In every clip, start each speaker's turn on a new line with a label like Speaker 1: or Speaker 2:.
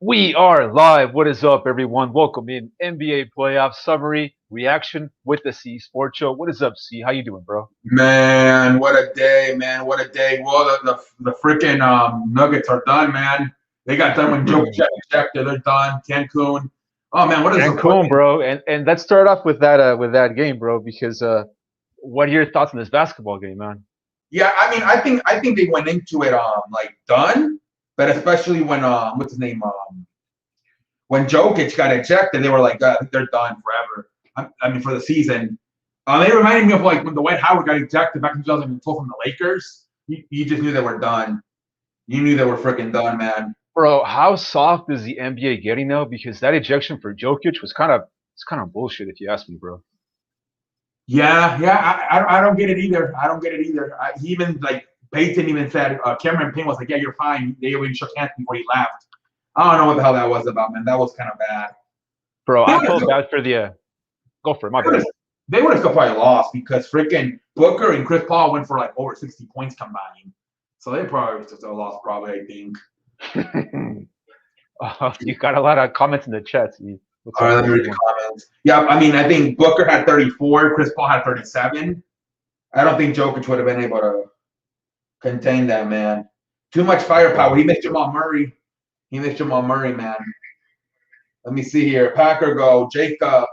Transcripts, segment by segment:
Speaker 1: We are live. What is up, everyone? Welcome in NBA playoff summary reaction with the C Sports Show. What is up, C? How you doing, bro?
Speaker 2: Man, what a day, man. What a day. Well, the freaking Nuggets are done, man. They got done when Joe checked. They're done. Cancun. Oh, man, what a
Speaker 1: Cancun,
Speaker 2: disappointment.
Speaker 1: bro. And let's start off with that game, bro. Because what are your thoughts on this basketball game, man?
Speaker 2: Yeah, I mean, I think they went into it like done, but especially when what's his name when Jokic got ejected, they were like, they're done forever. I mean, for the season. They reminded me of like when Dwight Howard got ejected back in 2012 from the Lakers. You just knew they were done. You knew they were freaking done, man.
Speaker 1: Bro, how soft is the NBA getting now? Because that ejection for Jokic was kind of bullshit, if you ask me, bro.
Speaker 2: Yeah. I don't get it either. I don't get it either. He even like Peyton even said Cameron Payne was like, "Yeah, you're fine." They even shook hands before he left. I don't know what the hell that was about, man. That was kind of bad.
Speaker 1: Bro,
Speaker 2: They
Speaker 1: I
Speaker 2: would have
Speaker 1: felt
Speaker 2: still,
Speaker 1: bad for the go for it, my bad.
Speaker 2: they would have still probably lost because freaking Booker and Chris Paul went for like over 60 points combined. So they probably still lost. Probably, I think.
Speaker 1: You got a lot of comments in the chat. C. What's
Speaker 2: All
Speaker 1: up,
Speaker 2: right, let
Speaker 1: bro?
Speaker 2: me read
Speaker 1: Good
Speaker 2: the
Speaker 1: one.
Speaker 2: comments. Yeah, I mean, I think Booker had 34, Chris Paul had 37. I don't think Jokic would have been able to contain that, man. Too much firepower.
Speaker 1: Yeah.
Speaker 2: He missed Jamal Murray. He missed Jamal Murray, man. Let me see here. Packer go. Jacob,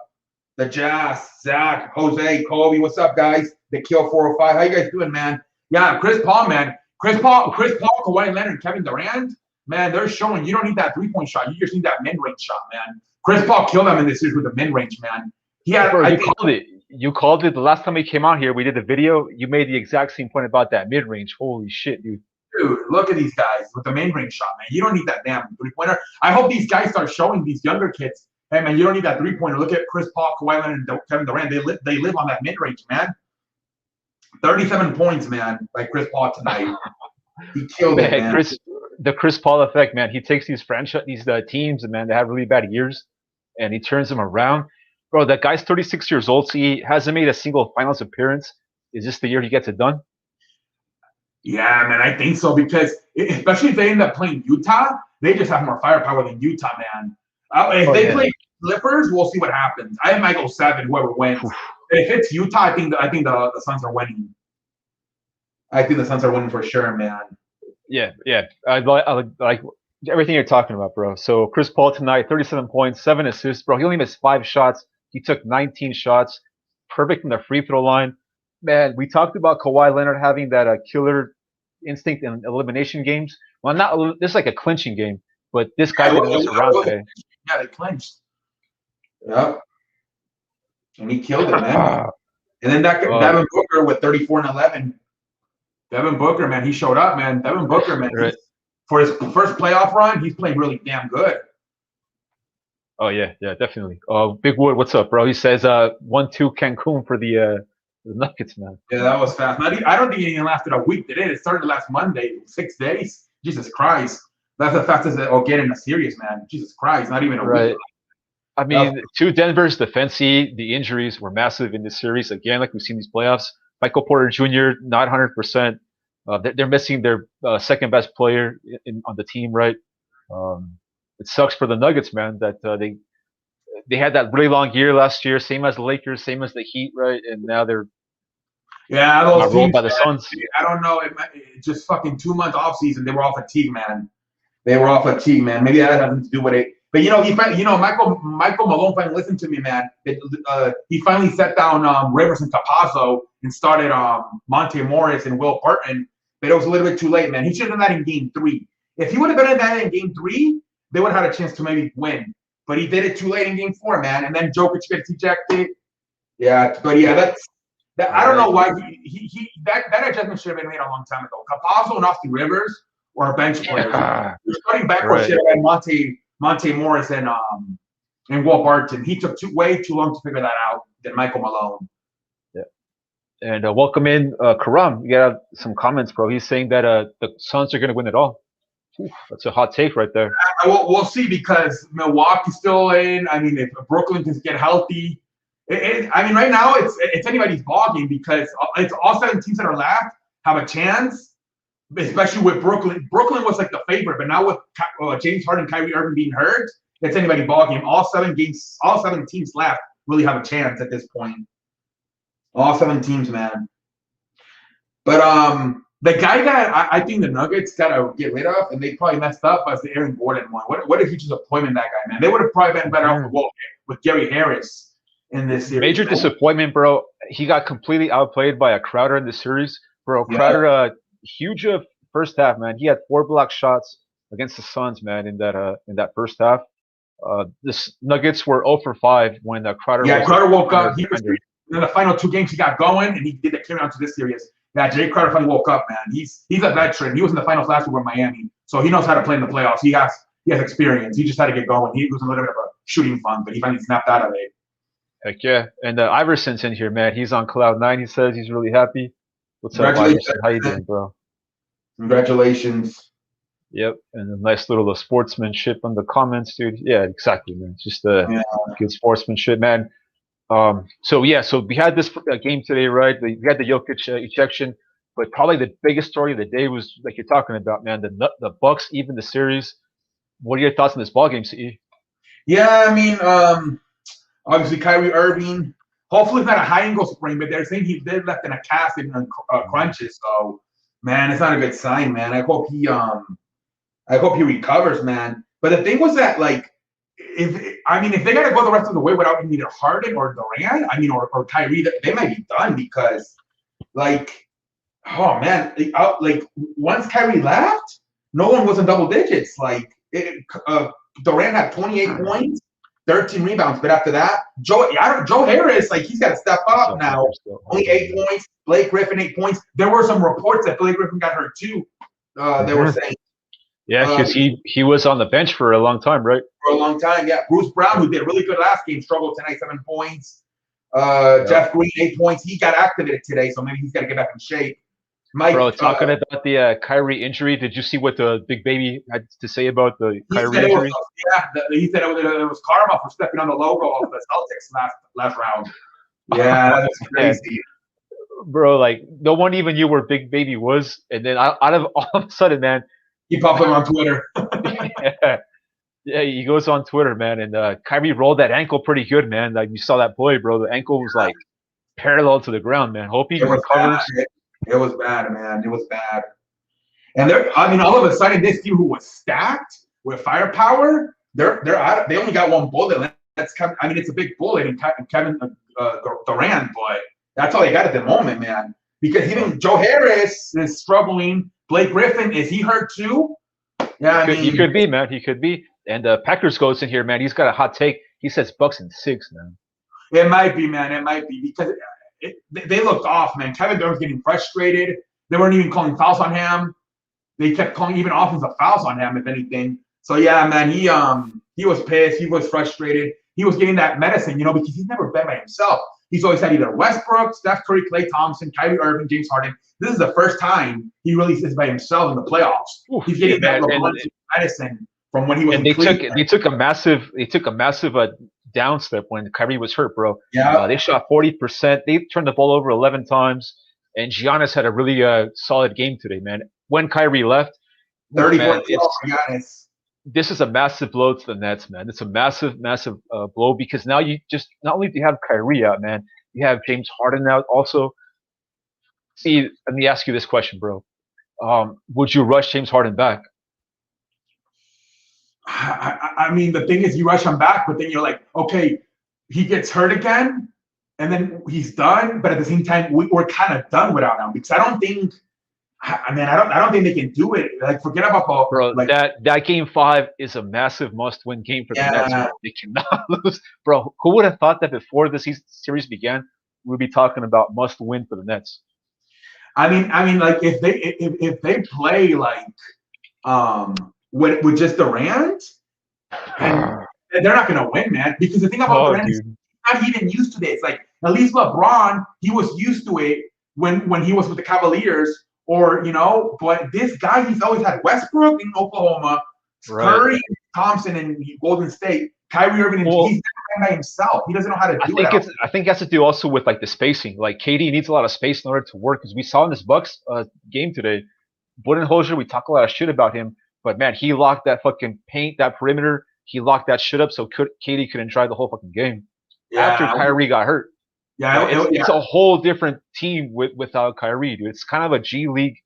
Speaker 2: the Jazz, Zach, Jose, Kobe. What's up, guys? The Kill 405. How you guys doing, man? Yeah, Chris Paul, man. Chris Paul, Kawhi Leonard, Kevin Durant. Man, they're showing you don't need that three-point shot. You just need that mid-range shot, man. Chris Paul killed them in this series with the mid-range, man. He had,
Speaker 1: Bro,
Speaker 2: I
Speaker 1: you
Speaker 2: think,
Speaker 1: called it. You called it the last time he came out here. We did the video. You made the exact same point about that mid range. Holy shit, dude.
Speaker 2: dude, look at these guys with the mid-range shot, man. You don't need that damn three-pointer. I hope these guys start showing these younger kids, hey, man, you don't need that three-pointer. Look at Chris Paul, Kawhi Leonard, and Kevin Durant. They live on that mid-range, man. 37 points, man, like Chris Paul tonight. He killed it,
Speaker 1: Man,
Speaker 2: man.
Speaker 1: the Chris Paul effect, man. He takes these teams, man, that have really bad years, and he turns them around. Bro, that guy's 36 years old. So he hasn't made a single finals appearance. Is this the year he gets it done?
Speaker 2: Yeah, man, I think so because especially if they end up playing Utah, they just have more firepower than Utah, man. If
Speaker 1: Oh
Speaker 2: they
Speaker 1: yeah.
Speaker 2: play Clippers, we'll see what happens. I might go 7, whoever wins. If it's Utah, I think the Suns are winning. I think the Suns are winning for sure, man.
Speaker 1: Yeah. I like everything you're talking about, bro. So Chris Paul tonight, 37 points, 7 assists, bro. He only missed 5 shots. He took 19 shots, perfect from the free throw line. Man, we talked about Kawhi Leonard having that killer instinct in elimination games. Well, not this is like a clinching game, but this guy
Speaker 2: Yeah,
Speaker 1: didn't mess around today.
Speaker 2: yeah, they clinched. Yep, and he killed it, man. And then that
Speaker 1: Oh,
Speaker 2: Devin Booker with 34 and 11. Devin Booker, man, he showed up, man. Devin Booker, man,
Speaker 1: right.
Speaker 2: for his first playoff run, he's playing really damn good.
Speaker 1: Oh yeah, definitely. Big Wood, what's up, bro? He says 1-2 Cancun for the Nuggets, man.
Speaker 2: Yeah, that was fast. I don't think it even lasted a week. Did it? It started last Monday, 6 days. Jesus Christ. That's the fastest it'll get in a series, man. Jesus Christ, not even a week.
Speaker 1: Right. I
Speaker 2: That
Speaker 1: mean, to Denver's defense, the injuries were massive in this series. Again, like we've seen these playoffs. Michael Porter Jr. not 100%. They're missing their second best player on the team, right? Um, it sucks for the Nuggets, man, that they had that really long year last year, same as the Lakers, same as the Heat, right? And now they're
Speaker 2: yeah,
Speaker 1: got
Speaker 2: those
Speaker 1: rolled
Speaker 2: teams,
Speaker 1: by the
Speaker 2: man.
Speaker 1: Suns.
Speaker 2: I don't know. It just fucking 2 months off season. They were all fatigue, man. They were all fatigue, man. Maybe that has nothing to do with it. But Michael Malone finally listened to me, man. He finally set down Rivers and Capazzo and started Monte Morris and Will Burton. But it was a little bit too late, man. He should have done that in game 3. If he would have done that in game 3, they would have had a chance to maybe win. But he did it too late in game 4, man. And then Jokic gets ejected. Yeah, but yeah, that. I don't know
Speaker 1: Right.
Speaker 2: why that adjustment should have been made a long time ago. Capazzo and Austin Rivers were bench players.
Speaker 1: Yeah.
Speaker 2: The starting backcourt
Speaker 1: Right.
Speaker 2: should have been Monte Morris and Will Barton. He took way too long to figure that out than Michael Malone.
Speaker 1: Yeah. And welcome in Karam. You got some comments, bro. He's saying that the Suns are going to win it all. Oof, that's a hot take right there.
Speaker 2: We'll see because Milwaukee's still in. I mean, if Brooklyn can get healthy, I mean, right now it's anybody's ball game because it's all 7 teams that are left have a chance. especially with Brooklyn. Brooklyn was like the favorite, but now with James Harden, Kyrie Irving being hurt, it's anybody ball game. All 7 teams left really have a chance at this point. All 7 teams, man. But the guy that I think the Nuggets gotta get rid of, and they probably messed up, was the Aaron Gordon one. What a huge disappointment that guy, man. They would have probably been better off with Gary Harris in this series.
Speaker 1: Major disappointment, bro. He got completely outplayed by a Crowder in the series, bro. Crowder, huge first half, man. He had 4 block shots against the Suns, man, in that first half. This Nuggets were 0 for 5 when Crowder.
Speaker 2: Yeah, Crowder woke up. He was in the final 2 games. He got going, and he did the carry on to this series. Yeah, Jay Crowder finally woke up, man. He's a veteran. He was in the finals last year with Miami, so he knows how to play in the playoffs. He has experience. He just had to get going. He was a little bit of a shooting funk, but he finally snapped out of it.
Speaker 1: Heck yeah. And Iverson's in here, man. He's on cloud 9. He says he's really happy. What's up, Iverson? How you doing, bro?
Speaker 2: Congratulations.
Speaker 1: Yep. And a nice little sportsmanship on the comments, dude. Yeah, exactly, man. It's just good sportsmanship, man. So we had this game today, right? We had the Jokic ejection, but probably the biggest story of the day was, like you're talking about, man, the Bucks even the series. What are your thoughts on this ball game, CE?
Speaker 2: Yeah, I mean, obviously Kyrie Irving. Hopefully it's not a high ankle sprain, but they're saying he did left in a cast in crunches. So, man, it's not a good sign, man. I hope he recovers, man. But the thing was that, like, if they gotta go the rest of the way without either Harden or Durant, or Kyrie, they might be done because, like, oh man, like once Kyrie left, no one was in double digits. Like, Durant had 28 points, 13 rebounds, but after that, Joe Harris, like, he's got to step up now. Only 8 points. Blake Griffin 8 points. There were some reports that Blake Griffin got hurt too. They were saying.
Speaker 1: Yeah, because he was on the bench for a long time, right?
Speaker 2: For a long time, yeah. Bruce Brown, who did really good last game, struggled tonight, 7 points. Jeff Green, 8 points. He got activated today, so maybe he's got to get back in shape. Mike,
Speaker 1: bro, talking about the Kyrie injury, did you see what the big baby had to say about the Kyrie injury?
Speaker 2: He said it was karma for stepping on the logo of the Celtics last round. Yeah, that's crazy.
Speaker 1: Bro, like, no one even knew where Big Baby was, and then out of all of a sudden, man,
Speaker 2: he popped up on Twitter.
Speaker 1: Yeah, he goes on Twitter, man, and Kyrie rolled that ankle pretty good, man. Like, you saw that play, bro. The ankle was like parallel to the ground, man. Hope he recovers.
Speaker 2: It was bad, man. It was bad. And all of a sudden, this team who was stacked with firepower, they're out. They only got one bullet. It's a big bullet in Kevin Durant, but that's all they got at the moment, man. Because even Joe Harris is struggling. Blake Griffin, is he hurt too? Yeah,
Speaker 1: he could be, man. He could be. And Packers goes in here, man. He's got a hot take. He says Bucks in 6, man.
Speaker 2: It might be, man. It might be because they looked off, man. Kevin Durant was getting frustrated. They weren't even calling fouls on him. They kept calling even offensive fouls on him, if anything. So yeah, man, he was pissed. He was frustrated. He was getting that medicine, because he's never been by himself. He's always had either Westbrook, Steph Curry, Klay Thompson, Kyrie Irving, James Harden. This is the first time he really is by himself in the playoffs. He's getting that medicine from when he was.
Speaker 1: And they took a massive down step when Kyrie was hurt, bro.
Speaker 2: Yeah,
Speaker 1: they shot 40%. They turned the ball over 11 times, and Giannis had a really solid game today, man. When Kyrie left,
Speaker 2: 34 Giannis.
Speaker 1: This is a massive blow to the Nets, man. It's a massive blow because now you just not only do you have Kyrie out, man, you have James Harden out also. See, let me ask you this question, bro. Would you rush James Harden back?
Speaker 2: The thing is, you rush him back, but then you're like, okay, he gets hurt again, and then he's done. But at the same time, we're kind of done without him because I don't think they can do it. Like, forget about
Speaker 1: bro. Like, that game 5 is a massive must-win game for the Nets. Bro. They cannot lose, bro. Who would have thought that before the series began, we'd be talking about must-win for the Nets?
Speaker 2: Like if they play like with just Durant, and they're not gonna win, man. Because the thing about Durant is not even used to this. Like, at least LeBron, he was used to it when he was with the Cavaliers. Or, but this guy, he's always had Westbrook in Oklahoma, Curry, Thompson in Golden State, Kyrie Irving, and he's never by himself. He doesn't know how to do it.
Speaker 1: I think it has to do also with, like, the spacing. Like, KD needs a lot of space in order to work, because we saw in this Bucks game today, Budenholzer, we talk a lot of shit about him, but man, he locked that fucking paint, that perimeter. He locked that shit up so KD couldn't try the whole fucking game after
Speaker 2: Yeah,
Speaker 1: Kyrie got hurt. Right?
Speaker 2: yeah, yeah.
Speaker 1: It's a whole different team without Kyrie, dude. It's kind of a G League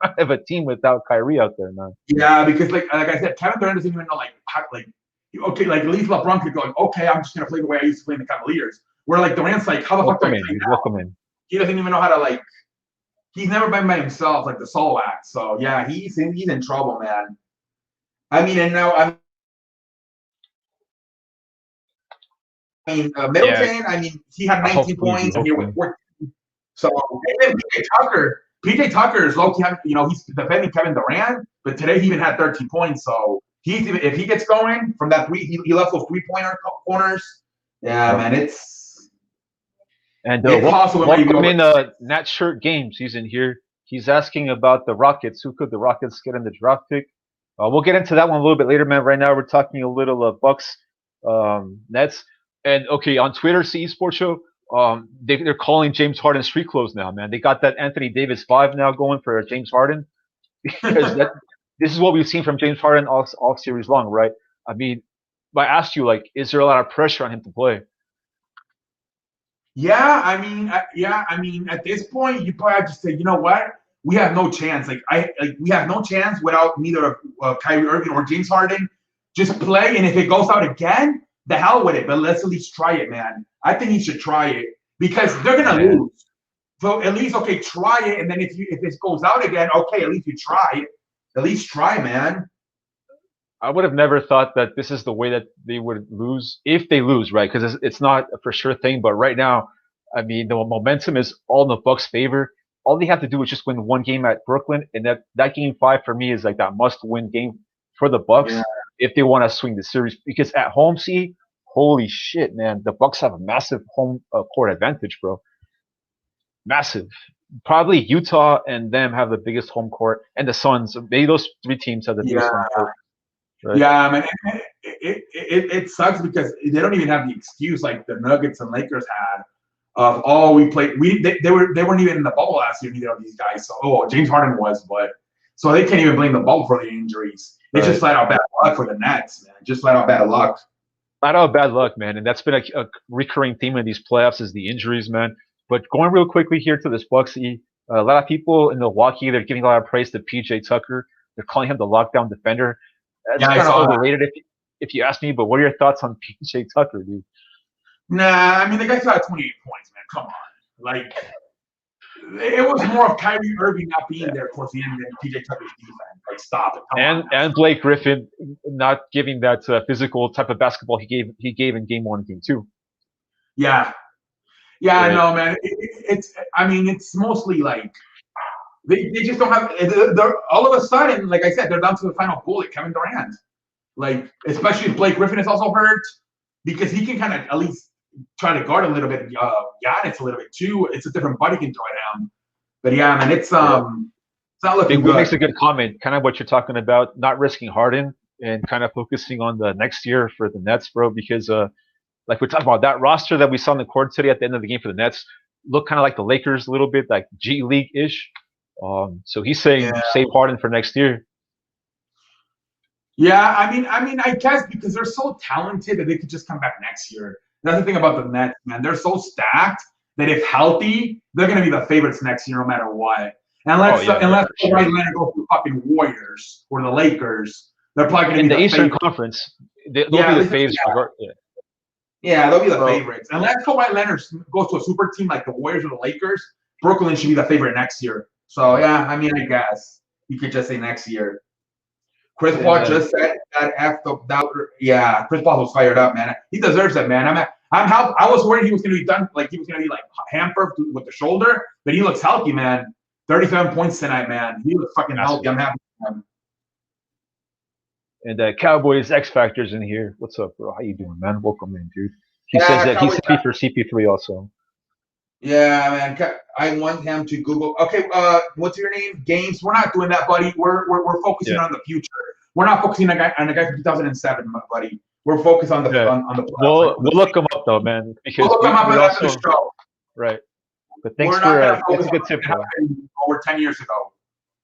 Speaker 1: kind of a team without Kyrie out there, man.
Speaker 2: Yeah, because like I said, Kevin Durant doesn't even know like how, like okay, like at least LeBron could go like, okay, I'm just gonna play the way I used to play in the Cavaliers. Where like Durant's like, how the fuck do I play now?
Speaker 1: Welcome in.
Speaker 2: He doesn't even know how to like. He's never been by himself, like the solo act. So yeah, he's in trouble, man. I mean, and now Middleton.
Speaker 1: Yeah.
Speaker 2: I mean, he had 19 points and here with 14. So and then PJ Tucker is low key. You know, he's defending Kevin Durant, but today he even had 13 points. So if he gets going from that three, he left those 3-pointer corners. Yeah, man, it's
Speaker 1: welcome in Nat Shirt Games. He's in here. He's asking about the Rockets. Who could the Rockets get in the draft pick? We'll get into that one a little bit later, man. Right now we're talking a little Bucks, Nets, and okay on Twitter, CE Sports Show. They're calling James Harden street clothes now, man. They got that Anthony Davis 5 now going for James Harden because this is what we've seen from James Harden all series long, right? I mean, I asked you, like, is there a lot of pressure on him to play?
Speaker 2: Yeah, I mean, at this point, you probably have to say, you know what? We have no chance. We have no chance without neither Kyrie Irving or James Harden. Just play, and if it goes out again, the hell with it. But let's at least try it, man. I think he should try it because they're gonna lose. So at least, okay, try it, and then if this goes out again, okay, at least you try it. At least try, man.
Speaker 1: I would have never thought that this is the way that they would lose if they lose, right? Because it's not a for sure thing. But right now, I mean, the momentum is all in the Bucks' favor. All they have to do is just win one game at Brooklyn, and that game 5 for me is like that must-win game for the Bucks if they want to swing the series. Because at home, holy shit, man, the Bucks have a massive home court advantage, bro. Massive. Probably Utah and them have the biggest home court, and the Suns. Maybe those 3 teams have the biggest home court.
Speaker 2: Right? Yeah, I mean, it sucks because they don't even have the excuse like the Nuggets and Lakers had of we played. They weren't even in the bubble last year. Neither of these guys. So James Harden was, but so they can't even blame the bubble for the injuries. It's just flat out bad luck for the Nets, man. Just flat out bad luck.
Speaker 1: Flat out bad luck, man. And that's been a recurring theme in these playoffs is the injuries, man. But going real quickly here to this Bucksy, a lot of people in Milwaukee, they're giving a lot of praise to PJ Tucker. They're calling him the lockdown defender. That's kind of overrated if you ask me, but what are your thoughts on PJ Tucker, dude?
Speaker 2: Nah, I mean, the guy got 28 points, man. Come on. Like, it was more of Kyrie Irving not being there towards the end than PJ Tucker's defense. Like, stop it.
Speaker 1: And Blake Griffin not giving that physical type of basketball he gave in game 1 and game 2.
Speaker 2: Yeah. Yeah, right. I know, man. It's mostly like they just don't have. They're all of a sudden, like I said, they're down to the final bullet, Kevin Durant. Like, especially if Blake Griffin is also hurt, because he can kind of at least try to guard a little bit. Giannis a little bit too. It's a different buddy can throw it down. But yeah, man, it's not looking good.
Speaker 1: Makes a good comment. Kind of what you're talking about, not risking Harden and kind of focusing on the next year for the Nets, bro, because like we're talking about, that roster that we saw on the court today at the end of the game for the Nets looked kind of like the Lakers a little bit, like G League-ish. So he's saying save Harden for next year.
Speaker 2: Yeah, I mean, I guess because they're so talented that they could just come back next year. That's the thing about the Nets, man. They're so stacked that if healthy, they're going to be the favorites next year no matter what. Unless Kawhi Leonard goes to fucking Warriors or the Lakers, they're probably going to be
Speaker 1: the Eastern Conference. They'll be the favorites.
Speaker 2: Yeah, they'll be the favorites. Unless Kawhi Leonard goes to a super team like the Warriors or the Lakers, Brooklyn should be the favorite next year. So, yeah, I mean, I guess you could just say next year. Chris Paul just said that after that. Yeah, Chris Paul was fired up, man. He deserves it, man. I was worried he was going to be done, like he was going to be like hampered with the shoulder, but he looks healthy, man. 37 points tonight, man. He looks fucking healthy. I'm happy with him.
Speaker 1: And Cowboys X Factor's in here. What's up, bro? How you doing, man? Welcome in, dude. He says that he's happy for CP3 also.
Speaker 2: Yeah, man. I want him to Google. Okay, what's your name? Games. We're not doing that, buddy. We're focusing on the future. We're not focusing on a guy from 2007, buddy. We're focused on the on the.
Speaker 1: We'll look him up though, man. Because
Speaker 2: we'll look him up after the show.
Speaker 1: Right. But thanks for that's a good tip, bro.
Speaker 2: Over 10 years ago.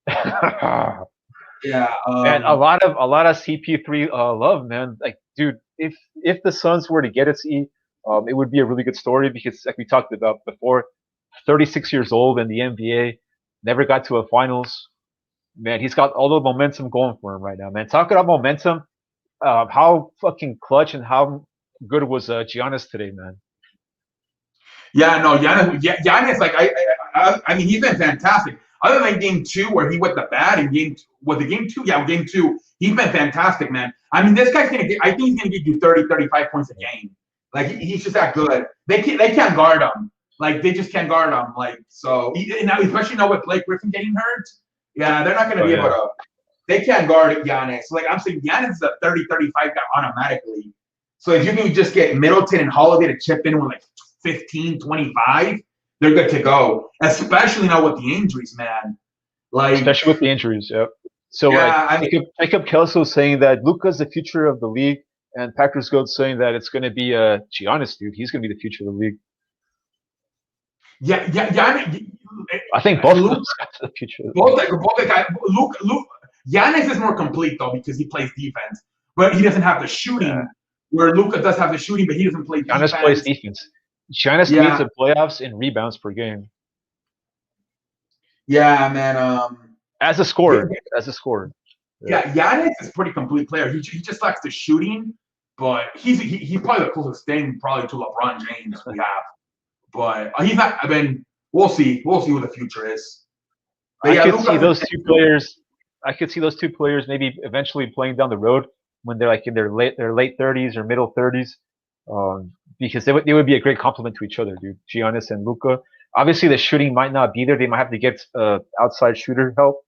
Speaker 2: Yeah.
Speaker 1: Man, a lot of CP3 love, man. Like, dude, if the Suns were to get its it would be a really good story because, like we talked about before, 36 years old in the NBA, never got to a finals. Man, he's got all the momentum going for him right now, man. Talk about momentum. How fucking clutch and how good was Giannis today, man?
Speaker 2: Yeah, no, Giannis, like I mean, he's been fantastic. Other than game two where he went the bad in game two? Yeah, game two, he's been fantastic, man. I mean, this guy's gonna get. I think he's gonna give you 30, 35 points a game. Like he's just that good. They can't guard him. Like they just can't guard him. Like so, now especially now with Blake Griffin getting hurt. Yeah, they're not gonna
Speaker 1: Oh
Speaker 2: be able
Speaker 1: yeah,
Speaker 2: to. They can't guard Giannis. Like I'm saying, Giannis is a 30, 35 guy automatically. So if you can just get Middleton and Holiday to chip in with like 15, 25, they're good to go. Especially now with the injuries, man. Like,
Speaker 1: especially with the injuries. Yep. So
Speaker 2: yeah, I mean,
Speaker 1: Jacob Kelso saying that Luka's the future of the league, and Packers Goat saying that it's going to be Giannis, dude. He's going to be the future of the league. I think both of
Speaker 2: Luke,
Speaker 1: those guys are the future of the league.
Speaker 2: both the guys. Luke, Giannis is more complete though because he plays defense, but he doesn't have the shooting.
Speaker 1: Yeah.
Speaker 2: Where Luka does have the shooting, but he doesn't play defense.
Speaker 1: Giannis plays defense. Giannis leads
Speaker 2: Yeah,
Speaker 1: the playoffs in rebounds per game
Speaker 2: yeah, man.
Speaker 1: as a
Speaker 2: Yeah,
Speaker 1: scorer. As a scorer. Yeah.
Speaker 2: yeah, Giannis is a pretty complete player. He just lacks the shooting, but he's probably the closest thing probably to LeBron James we have. But he's not. I mean, we'll see. We'll see what the future is. But
Speaker 1: I
Speaker 2: yeah,
Speaker 1: could see
Speaker 2: Luka.
Speaker 1: those two players. I could see those two players maybe eventually playing down the road when they're like in their late 30s or middle 30s, because they would be a great complement to each other, dude. Giannis and Luca. Obviously, the shooting might not be there. They might have to get outside shooter help,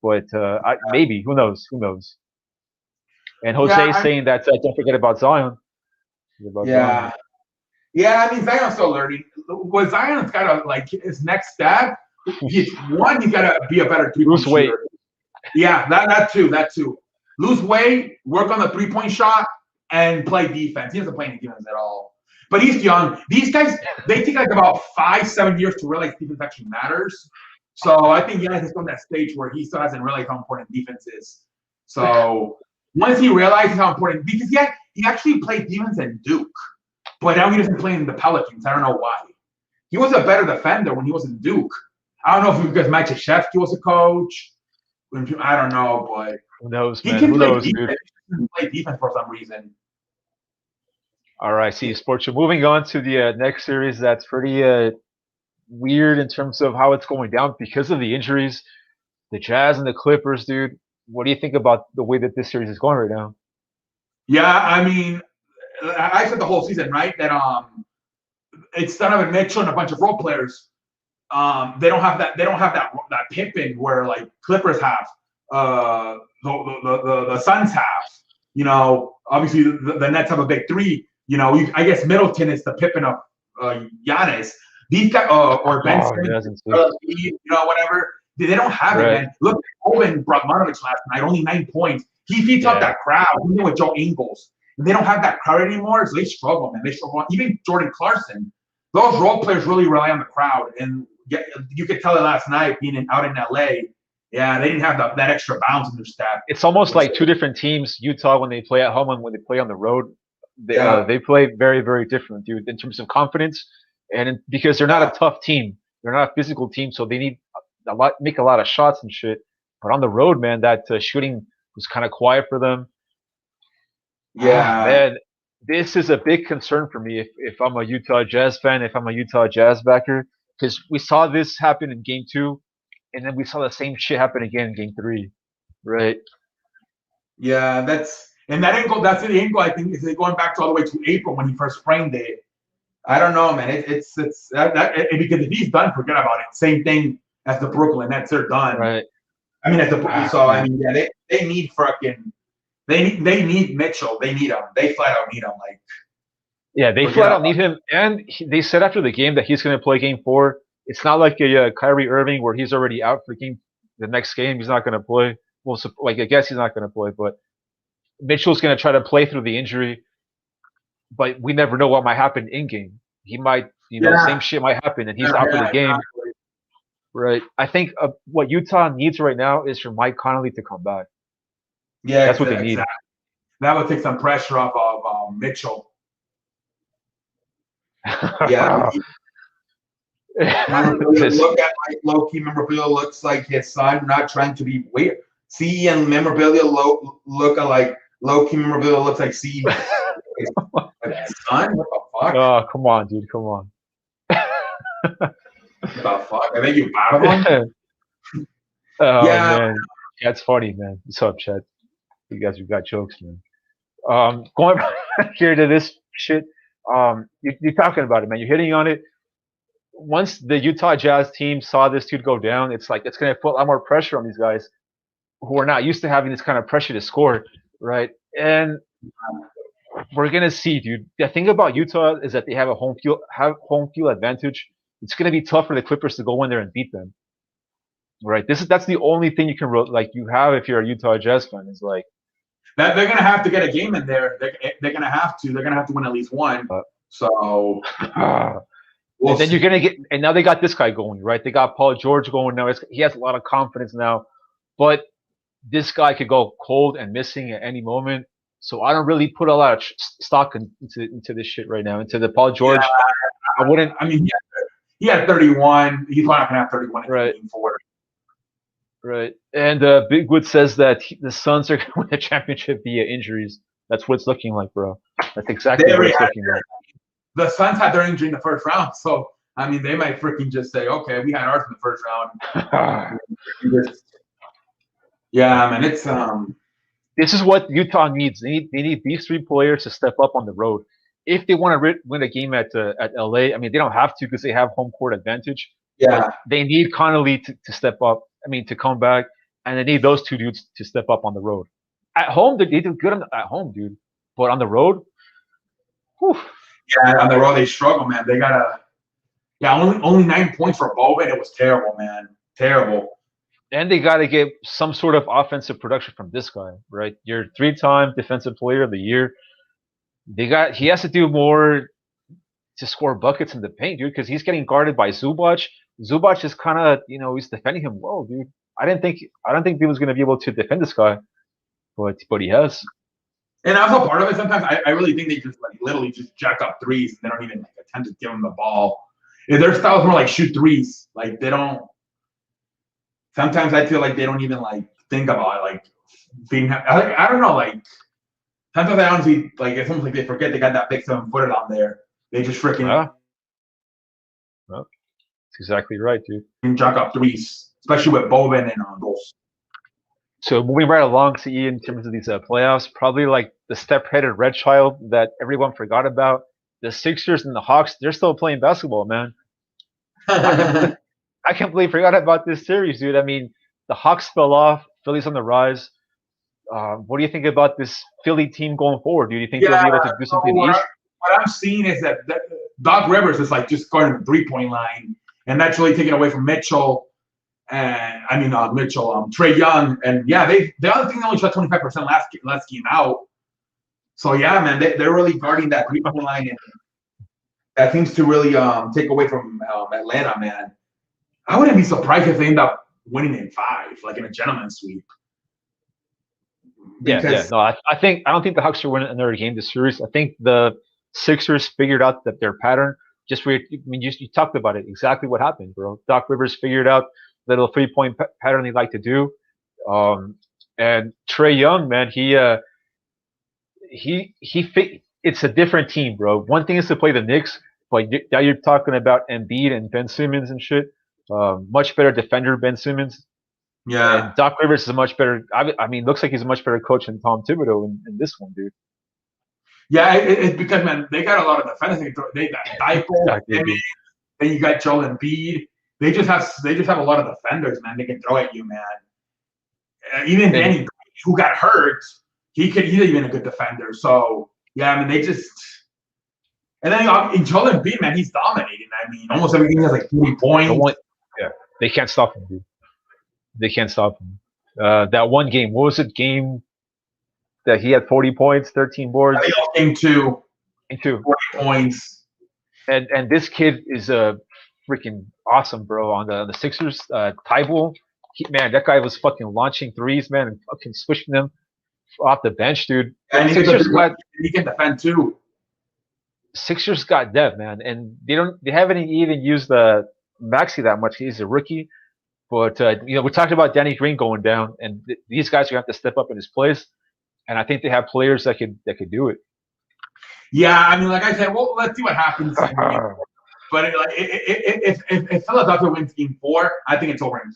Speaker 1: but maybe who knows? Who knows? And
Speaker 2: Yeah,
Speaker 1: Jose is saying that don't forget about Zion. About
Speaker 2: yeah,
Speaker 1: Zion.
Speaker 2: yeah. I mean, Zion's still learning. What Zion's got to like his next step. He's got to be a better 3 point
Speaker 1: Bruce Wade.
Speaker 2: shooter. Yeah, that too. Lose weight, work on the 3 point shot, and play defense. He doesn't play any defense at all. But he's young. These guys, they take like about 5-7 years to realize defense actually matters. So I think Giannis is on that stage where he still hasn't realized how important defense is. So once he realizes how important, because he actually played defense in Duke, but now he doesn't play in the Pelicans. I don't know why. He was a better defender when he was in Duke. I don't know if it was because Mike Krzyzewski was a coach. I don't know, but
Speaker 1: Who knows,
Speaker 2: he
Speaker 1: man?
Speaker 2: can
Speaker 1: Who
Speaker 2: play
Speaker 1: knows,
Speaker 2: defense.
Speaker 1: dude?
Speaker 2: He can play defense for some reason.
Speaker 1: All right, see, sports. So moving on to the next series, that's pretty weird in terms of how it's going down because of the injuries. The Jazz and the Clippers, dude. What do you think about the way that this series is going right now?
Speaker 2: Yeah, I mean, I said the whole season, right? That it's Donovan Mitchell and a bunch of role players. They don't have that. They don't have that Pippen where like Clippers have. The Suns have. You know, obviously the Nets have a big three. You know, I guess Middleton is the Pippen of Giannis. These guys, or Ben Simmons, you know, whatever. They don't have it, man. Look, Owen Bogdanovic last night, only 9 points. He feeds up that crowd, even with Joe Ingles. They don't have that crowd anymore, so they struggle, man. They struggle. Even Jordan Clarkson, those role players really rely on the crowd, and you could tell it last night being out in LA. Yeah, they didn't have that extra bounce in their staff.
Speaker 1: It's almost like two different teams. Utah when they play at home and when they play on the road, they play very, very different, dude, in terms of confidence, and because they're not a tough team, they're not a physical team, so they need make a lot of shots and shit. But on the road, man, that shooting was kind of quiet for them.
Speaker 2: Yeah,
Speaker 1: man, this is a big concern for me if I'm a Utah Jazz fan, if I'm a Utah Jazz backer, because we saw this happen in Game 2, and then we saw the same shit happen again in Game 3, right?
Speaker 2: Yeah, that's the angle. I think is going back to all the way to April when he first framed it. I don't know, man. It's because if he's done, forget about it. Same thing as the Brooklyn Nets, they're done.
Speaker 1: Right.
Speaker 2: I mean, I mean, yeah, they need fucking they need Mitchell. They need him. They flat out need him. Like,
Speaker 1: yeah, they flat out need him. And they said after the game that he's going to play Game 4. It's not like a Kyrie Irving where he's already out for the next game. He's not going to play. Well, I guess he's not going to play, but Mitchell's going to try to play through the injury. But we never know what might happen in game. He might, same shit might happen, and he's out for the game. right? I think what Utah needs right now is for Mike Conley to come back.
Speaker 2: Yeah,
Speaker 1: That's what they need.
Speaker 2: exactly. That would take some pressure off of Mitchell. Yeah, Memorabilia,
Speaker 1: This,
Speaker 2: look at like low-key Memorabilia looks like his son, not trying to be weird. C and Memorabilia look like low-key Memorabilia looks like C his son. What the fuck?
Speaker 1: oh, come on, dude, come on.
Speaker 2: What the fuck? I think you bad of him.
Speaker 1: Oh
Speaker 2: Yeah,
Speaker 1: man, that's funny, man. What's up, Chad? You guys, we got jokes, man. Going back here to this shit. You're talking about it, man. You're hitting on it. Once the Utah Jazz team saw this dude go down, it's like it's gonna put a lot more pressure on these guys who are not used to having this kind of pressure to score, right? And we're gonna see, dude. The thing about Utah is that they have a home field advantage. It's gonna be tough for the Clippers to go in there and beat them, right? That's the only thing you can like you have if you're a Utah Jazz fan is like
Speaker 2: that they're gonna have to get a game in there. They're gonna have to. They're gonna have to win at least one. So
Speaker 1: and then you're gonna get, and now they got this guy going, right? They got Paul George going now. He has a lot of confidence now, but this guy could go cold and missing at any moment. So I don't really put a lot of stock into this shit right now. Into the Paul George,
Speaker 2: yeah,
Speaker 1: I wouldn't.
Speaker 2: I mean, he had 31. He's not gonna have 31 in
Speaker 1: right.
Speaker 2: game 4.
Speaker 1: Right. And Big Wood says that the Suns are going to win the championship via injuries. That's what it's looking like, bro. That's exactly what it's looking like.
Speaker 2: The Suns had their injury in the first round, so I mean, they might freaking just say, "Okay, we had ours in the first round." Yeah, man, it's
Speaker 1: This is what Utah needs. They need these 3 players to step up on the road if they want to win a game at LA. I mean, they don't have to because they have home court advantage.
Speaker 2: Yeah,
Speaker 1: but they need Connolly to step up. I mean, to come back, and they need those 2 dudes to step up on the road. At home, they do good at home, dude. But on the road, whew.
Speaker 2: Yeah, on the road they struggle, man. They gotta, only 9 points for Boban. It was terrible, man, terrible.
Speaker 1: And they got to get some sort of offensive production from this guy, right? Your 3-time defensive player of the year. He has to do more to score buckets in the paint, dude, because he's getting guarded by Zubac. Zubac is kind of, he's defending him well, dude. I don't think he was going to be able to defend this guy, but he has.
Speaker 2: And also part of it, sometimes I really think they just literally just jack up threes and they don't even attempt to give him the ball. If their style is more like shoot threes, like they don't. Sometimes I feel like they don't even think about being. I don't know, sometimes I honestly it's almost like they forget they got that big 7-footer on there. They just freaking
Speaker 1: well, that's exactly right, dude.
Speaker 2: Jack up threes, especially with Boban and goals.
Speaker 1: So moving right along to in terms of these playoffs, probably like the step-headed red child that everyone forgot about. The Sixers and the Hawks, they're still playing basketball, man. I can't believe I forgot about this series, dude. I mean, the Hawks fell off. Philly's on the rise. What do you think about this Philly team going forward? Do you think they'll be able to do something in the East?
Speaker 2: What I'm seeing is that Doc Rivers is just guarding the 3-point line, and that's really taken away from Mitchell. And I mean Trae Young, and the other thing they only shot 25% last game out. So yeah, man, they're really guarding that 3-point line, and that seems to really take away from Atlanta, man. I wouldn't be surprised if they end up winning in 5, like in a gentleman's sweep.
Speaker 1: No, I don't think the Hawks are winning another game this series. I think the Sixers figured out that their pattern. You talked about it, exactly what happened, bro. Doc Rivers figured out the little 3-point pattern they like to do. And Trae Young, man, it's a different team, bro. One thing is to play the Knicks, but now you're talking about Embiid and Ben Simmons and shit. Much better defender, Ben Simmons.
Speaker 2: Yeah.
Speaker 1: And Doc Rivers is a much better. I mean, looks like he's a much better coach than Tom Thibodeau in this one, dude.
Speaker 2: Yeah, it's because, man, they got a lot of defenders. They got Dypo, then you got Joel Embiid. They just have a lot of defenders, man. They can throw at you, man. Even Danny, who got hurt, he's even a good defender. So yeah, I mean, they just. And then in Joel Embiid, man, he's dominating. I mean, almost every game has 40 points.
Speaker 1: They can't stop him, dude. They can't stop him. That one game, what was it? Game that he had 40 points, 13 boards.
Speaker 2: I think it was game 2. 40 points.
Speaker 1: And this kid is freaking awesome, bro. On the Sixers, Tybull, man, that guy was fucking launching threes, man, and fucking swishing them off the bench, dude.
Speaker 2: And he can defend too.
Speaker 1: Sixers got depth, man, and they haven't even used the Maxi that much. He's a rookie, but we talked about Danny Green going down, and these guys are gonna have to step up in his place. And I think they have players that could do it.
Speaker 2: Yeah, I mean, like I said, well, let's see what happens. But if Philadelphia wins Game 4, I think it's over in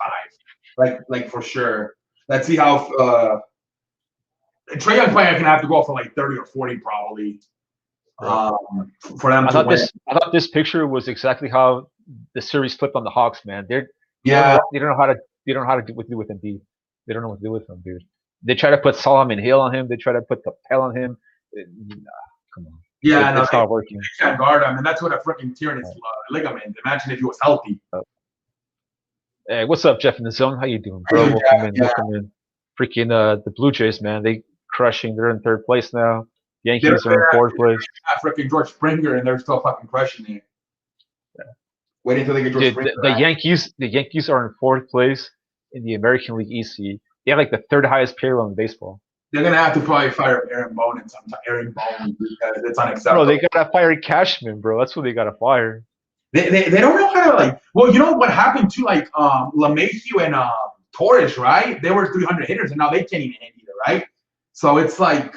Speaker 2: 5, like for sure. Let's see how Trae Young player can have to go for like 30 or 40 probably. For them to win.
Speaker 1: I thought this picture was exactly how the series flipped on the Hawks, man. They don't know how to do with Embiid. They don't know what to do with him, dude. They try to put Solomon Hill on him. They try to put Capel on him. Nah, come on.
Speaker 2: Yeah,
Speaker 1: it's not working.
Speaker 2: They can't guard him, and that's what a freaking tear in his ligament. Imagine if he was healthy.
Speaker 1: Hey, what's up, Jeff in the zone? How you doing, bro? Welcome in. Freaking the Blue Jays, man. They crushing. They're in 3rd place now. Yankees are in 4th place.
Speaker 2: Freaking George Springer, and they're still fucking crushing it. Yeah. Waiting until they get George Springer.
Speaker 1: The Yankees are in 4th place in the American League East. They have like the 3rd highest payroll in baseball.
Speaker 2: They're gonna have to probably fire Aaron Boone because it's unacceptable.
Speaker 1: Bro, they gotta fire Cashman, bro. That's what they gotta fire.
Speaker 2: They don't know how to like. Well, you know what happened to like LeMahieu and Torres, right? They were 300 hitters, and now they can't even hit either, right? So it's like.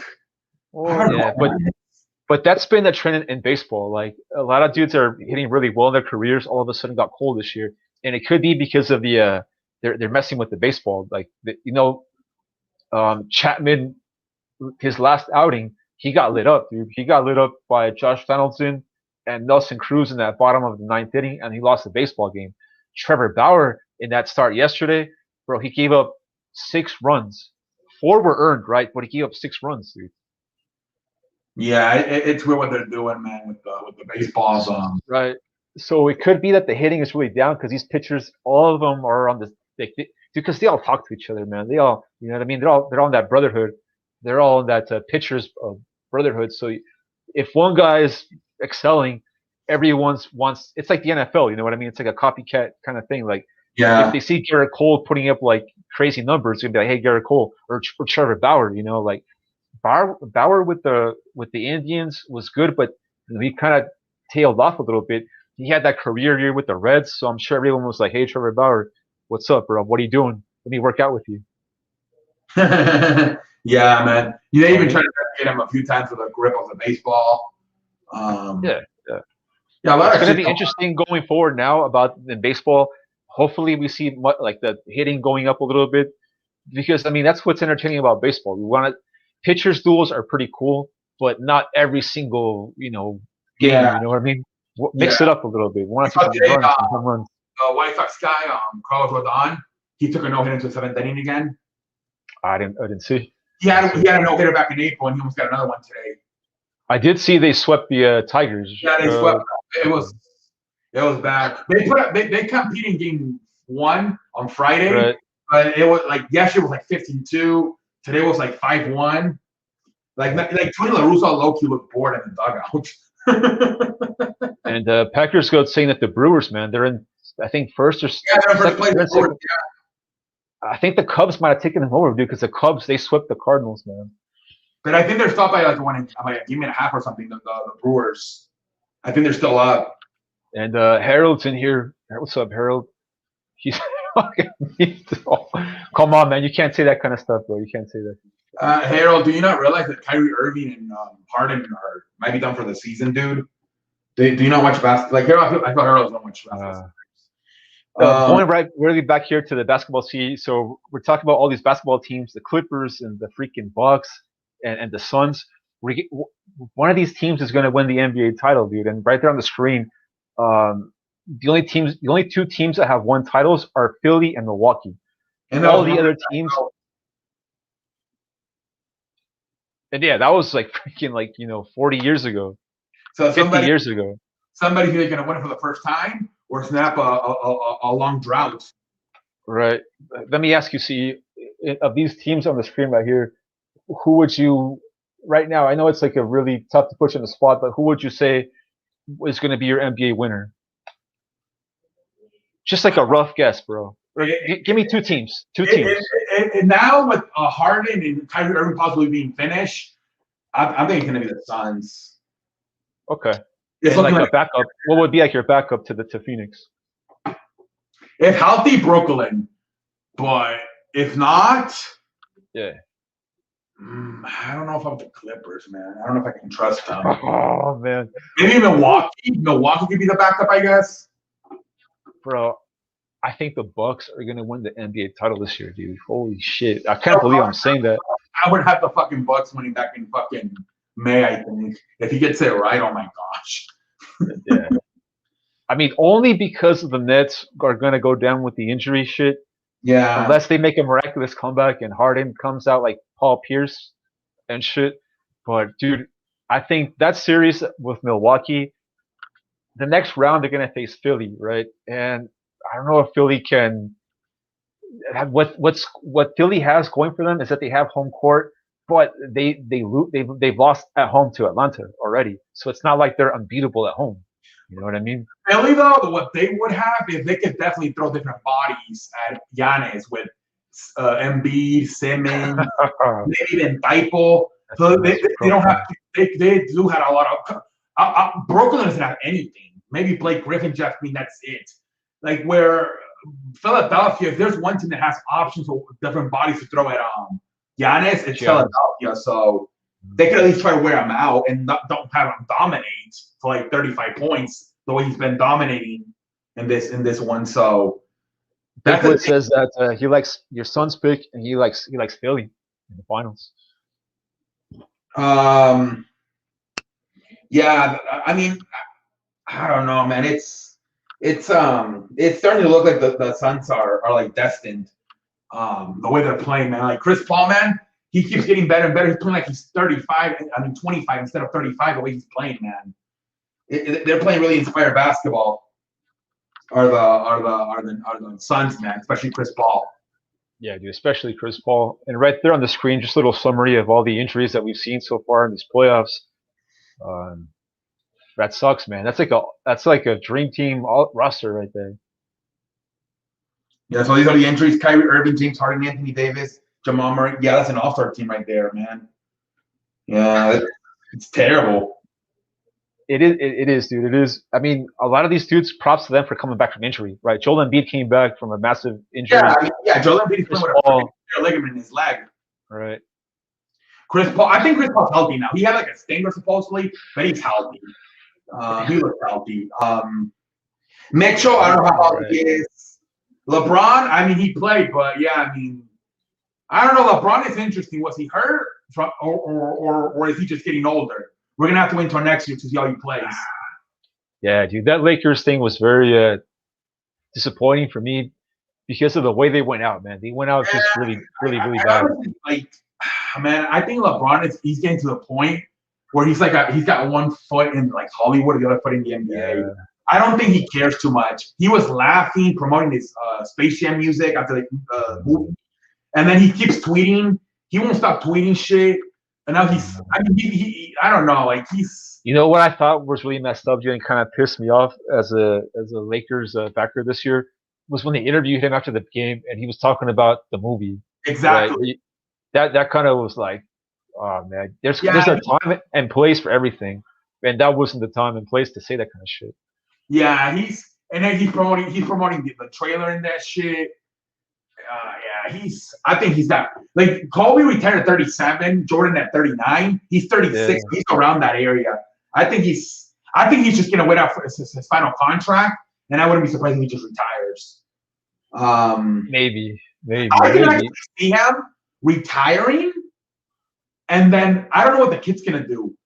Speaker 1: But that's been the trend in baseball. Like a lot of dudes are hitting really well in their careers. All of a sudden, got cold this year, and it could be because of the they're messing with the baseball. Like Chapman, his last outing, he got lit up, dude. He got lit up by Josh Donaldson and Nelson Cruz in that bottom of the 9th inning, and he lost the baseball game. Trevor Bauer in that start yesterday, bro, he gave up 6 runs. 4 were earned, right? But he gave up 6 runs, dude.
Speaker 2: Yeah, it's weird what they're doing, man, with the baseballs.
Speaker 1: Right. So it could be that the hitting is really down because these pitchers, all of them are on because they all talk to each other, man. They all, you know what I mean? They're on that brotherhood. They're all in that pitchers brotherhood. So if one guy is excelling, everyone wants. It's like the NFL, you know what I mean? It's like a copycat kind of thing. Like, if they see Garrett Cole putting up like crazy numbers, they're gonna be like, "Hey, Garrett Cole," or Trevor Bauer, like. Bauer with the Indians was good, but he kind of tailed off a little bit. He had that career year with the Reds, so I'm sure everyone was like, "Hey, Trevor Bauer, what's up, bro? What are you doing? Let me work out with you."
Speaker 2: Yeah, man. They even tried to get him a few times with a grip of the baseball.
Speaker 1: Yeah.
Speaker 2: It's
Speaker 1: going to be interesting going forward now in baseball. Hopefully, we see like the hitting going up a little bit because I mean that's what's entertaining about baseball. We want to. Pitchers duels are pretty cool, but not every single game.
Speaker 2: Yeah.
Speaker 1: You know what I mean? Mix it up a little bit. Want to see some runs.
Speaker 2: White Sox guy, Carlos Rodon, he took a no hitter into the 7th inning again.
Speaker 1: I didn't see.
Speaker 2: He had a no hitter back in April, and he almost got another one today.
Speaker 1: I did see they swept the Tigers.
Speaker 2: Yeah, they swept. It was bad. They competed in Game 1 on Friday,
Speaker 1: right.
Speaker 2: But it was like yesterday was like 15-2. Today was like 5-1. Like Tony La Russa low-key looked bored in the dugout.
Speaker 1: And Packers got saying that the Brewers, man, they're in, I think, first or
Speaker 2: second place.
Speaker 1: I think the Cubs might have taken them over, dude, because the Cubs, they swept the Cardinals, man.
Speaker 2: But I think they're stopped by like a game and a half or something, the Brewers. I think they're still up.
Speaker 1: And Harold's in here. What's up, Harold? He's come on, man. You can't say that kind of stuff, bro. You can't say that.
Speaker 2: Harold, do you not realize that Kyrie Irving and Harden might be done for the season, dude? Do you not watch basketball? Like Harold, I thought Harold don't watch basketball.
Speaker 1: Going really back here to the basketball scene. So we're talking about all these basketball teams, the Clippers and the freaking Bucks and the Suns. One of these teams is going to win the NBA title, dude. And right there on the screen, the only 2 teams that have won titles are Philly and Milwaukee. And all the other teams. And yeah, that was like freaking 40 years ago. So 50 years ago.
Speaker 2: Somebody's either going to win it for the first time or snap a long drought.
Speaker 1: Right. Let me ask you, see, of these teams on the screen right here, who would you, right now, I know it's like a really tough to push in the spot, but who would you say is going to be your NBA winner? Just like a rough guess, bro. Or give me two teams. Two teams.
Speaker 2: Now with Harden and Kyrie Irving possibly being finished, I think it's going to be the Suns.
Speaker 1: Okay.
Speaker 2: It's
Speaker 1: And like
Speaker 2: looking
Speaker 1: a
Speaker 2: like
Speaker 1: backup. What would be like your backup to Phoenix?
Speaker 2: if healthy, Brooklyn, but if not,
Speaker 1: Yeah.
Speaker 2: I don't know if I'm the Clippers, man. I don't know if I can trust them.
Speaker 1: Oh man.
Speaker 2: Maybe Milwaukee. Milwaukee could be the backup, I guess.
Speaker 1: Bro, I think the Bucks are gonna win the NBA title this year, dude. Holy shit! I can't believe I'm saying that.
Speaker 2: I would have the fucking Bucks winning back in fucking May, I think. If he gets it right, oh my gosh.
Speaker 1: Yeah. I mean, only because the Nets are gonna go down with the injury shit.
Speaker 2: Yeah.
Speaker 1: Unless they make a miraculous comeback and Harden comes out like Paul Pierce and shit. But dude, I think that series with Milwaukee, the next round they're gonna face Philly, right? And I don't know if Philly can. What Philly has going for them is that they have home court, but they've lost at home to Atlanta already, so it's not like they're unbeatable at home. You know what I mean?
Speaker 2: Philly, though, what they would have is they could definitely throw different bodies at Giannis with Embiid, Simmons, maybe even Dipole. So they don't have. They do have a lot of. Brooklyn doesn't have anything. Maybe Blake Griffin, Jeff Green. That's it. Like where Philadelphia, if there's one team that has options of different bodies to throw at Giannis, it's Philadelphia. So they could at least try to wear him out and don't have him dominate for like 35 points the way he's been dominating in this one. So
Speaker 1: Bigwood says that he likes your son's pick and he likes Philly in the finals.
Speaker 2: Yeah, I mean, I don't know, man. It's starting to look like the Suns are like destined. The way they're playing, man. Like Chris Paul, man, he keeps getting better and better. He's playing like he's 35. I mean, 25 instead of 35. The way he's playing, man. They're playing really inspired basketball. Are the Suns, man? Especially Chris Paul.
Speaker 1: Yeah, dude, especially Chris Paul. And right there on the screen, just a little summary of all the injuries that we've seen so far in these playoffs. That sucks, man. That's like a dream team roster right there.
Speaker 2: Yeah, so these are the injuries: Kyrie Irving, James Harden, Anthony Davis, Jamal Murray. Yeah, that's an all-star team right there, man. Yeah, it's terrible.
Speaker 1: It is, dude. It is. I mean, a lot of these dudes, props to them for coming back from injury, right? Joel Embiid came back from a massive injury.
Speaker 2: Yeah, Joel Embiid is playing with a ligament in his leg.
Speaker 1: Right.
Speaker 2: Chris Paul, I think Chris Paul's healthy now. He had like a stinger supposedly, but he's healthy. He looks healthy. Mitchell, I don't know how healthy he is. LeBron, I mean, he played, but yeah, I mean, I don't know. LeBron is interesting. Was he hurt from, or is he just getting older? We're gonna have to wait until next year to see how he plays.
Speaker 1: Yeah, dude, that Lakers thing was very disappointing for me because of the way they went out, man. They went out just really bad.
Speaker 2: Like, man, I think LeBron he's getting to the point where he's got one foot in like Hollywood, the other foot in the NBA. Yeah. I don't think he cares too much. He was laughing, promoting his Space Jam music after the movie, and then he keeps tweeting. He won't stop tweeting shit. And now I don't know, like he's.
Speaker 1: You know what I thought was really messed up, and kind of pissed me off as a Lakers backer this year was when they interviewed him after the game and he was talking about the movie.
Speaker 2: Exactly.
Speaker 1: Right? That kind of was like, oh man, there's a time and place for everything, and that wasn't the time and place to say that kind of shit.
Speaker 2: Yeah, he's promoting the trailer and that shit. Yeah, I think he's got like Kobe retired at 37, Jordan at 39. He's 36. Yeah. He's around that area. I think he's just gonna wait out for his final contract, and I wouldn't be surprised if he just retires.
Speaker 1: Maybe.
Speaker 2: I can actually see him retiring, and then I don't know what the kid's gonna do.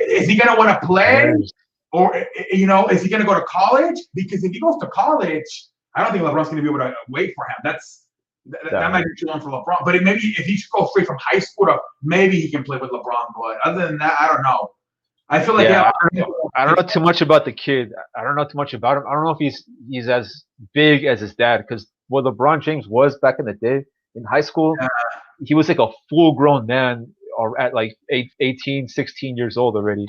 Speaker 2: Is he gonna want to play, or is he gonna go to college? Because if he goes to college, I don't think LeBron's going to be able to wait for him. That might be too long for LeBron. But maybe if he should go straight from high school to maybe he can play with LeBron. But other than that, I don't know. I feel like
Speaker 1: I don't know too much about the kid. I don't know too much about him. I don't know if he's as big as his dad because what LeBron James was back in the day in high school, he was like a full-grown man or at like 18, 16 years old already.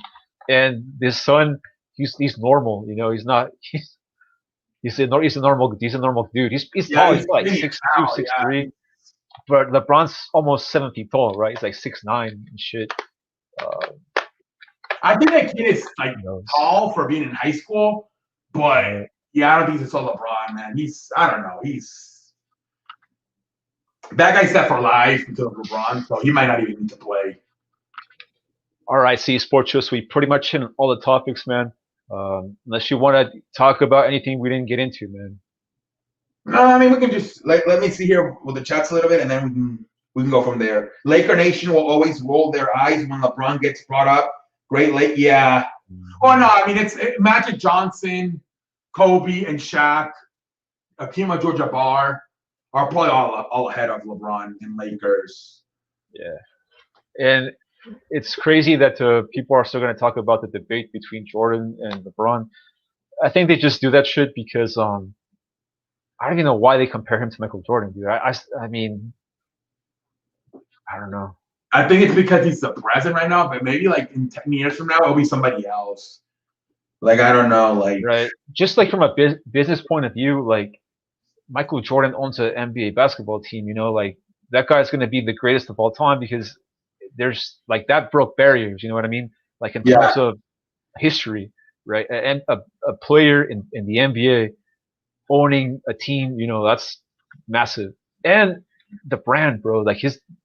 Speaker 1: And his son, he's normal. He's not. He's a normal dude. He's
Speaker 2: Yeah,
Speaker 1: tall.
Speaker 2: he's
Speaker 1: He's like
Speaker 2: skinny as
Speaker 1: 6'2",
Speaker 2: hell.
Speaker 1: six
Speaker 2: Yeah,
Speaker 1: three. But LeBron's almost 7 feet tall, right? He's like 6'9" and shit. Uh,
Speaker 2: I think that kid is like
Speaker 1: who knows?
Speaker 2: tall for being in high school, but
Speaker 1: Right.
Speaker 2: yeah, I don't think he's a LeBron, man. I don't know. That guy's set for life because of LeBron, so he might not even need to play.
Speaker 1: All right, see, Sports Shows, we pretty much hit on all the topics, man. Unless you want to talk about anything we didn't get into, man.
Speaker 2: No, I mean we can just let me see here with the chats a little bit, and then we can go from there. Laker Nation will always roll their eyes when LeBron gets brought up. Great Lake, yeah. Oh no, I mean it's Magic Johnson, Kobe, and Shaq, Akeem Abdul-Jabbar are probably all ahead of LeBron and Lakers.
Speaker 1: Yeah, and it's crazy that people are still going to talk about the debate between Jordan and LeBron. I think they just do that shit because I don't even know why they compare him to Michael Jordan, dude. I mean, I don't know.
Speaker 2: I think it's because he's the president right now, but maybe like in 10 years from now, it'll be somebody else. Like, I don't know. Like,
Speaker 1: Right? Just like from a business point of view, like Michael Jordan owns an NBA basketball team. Like that guy's going to be the greatest of all time because there's like that broke barriers. You know what I mean? Like in
Speaker 2: yeah,
Speaker 1: terms of history, right? And a player in the NBA owning a team, that's massive. And the brand, bro, like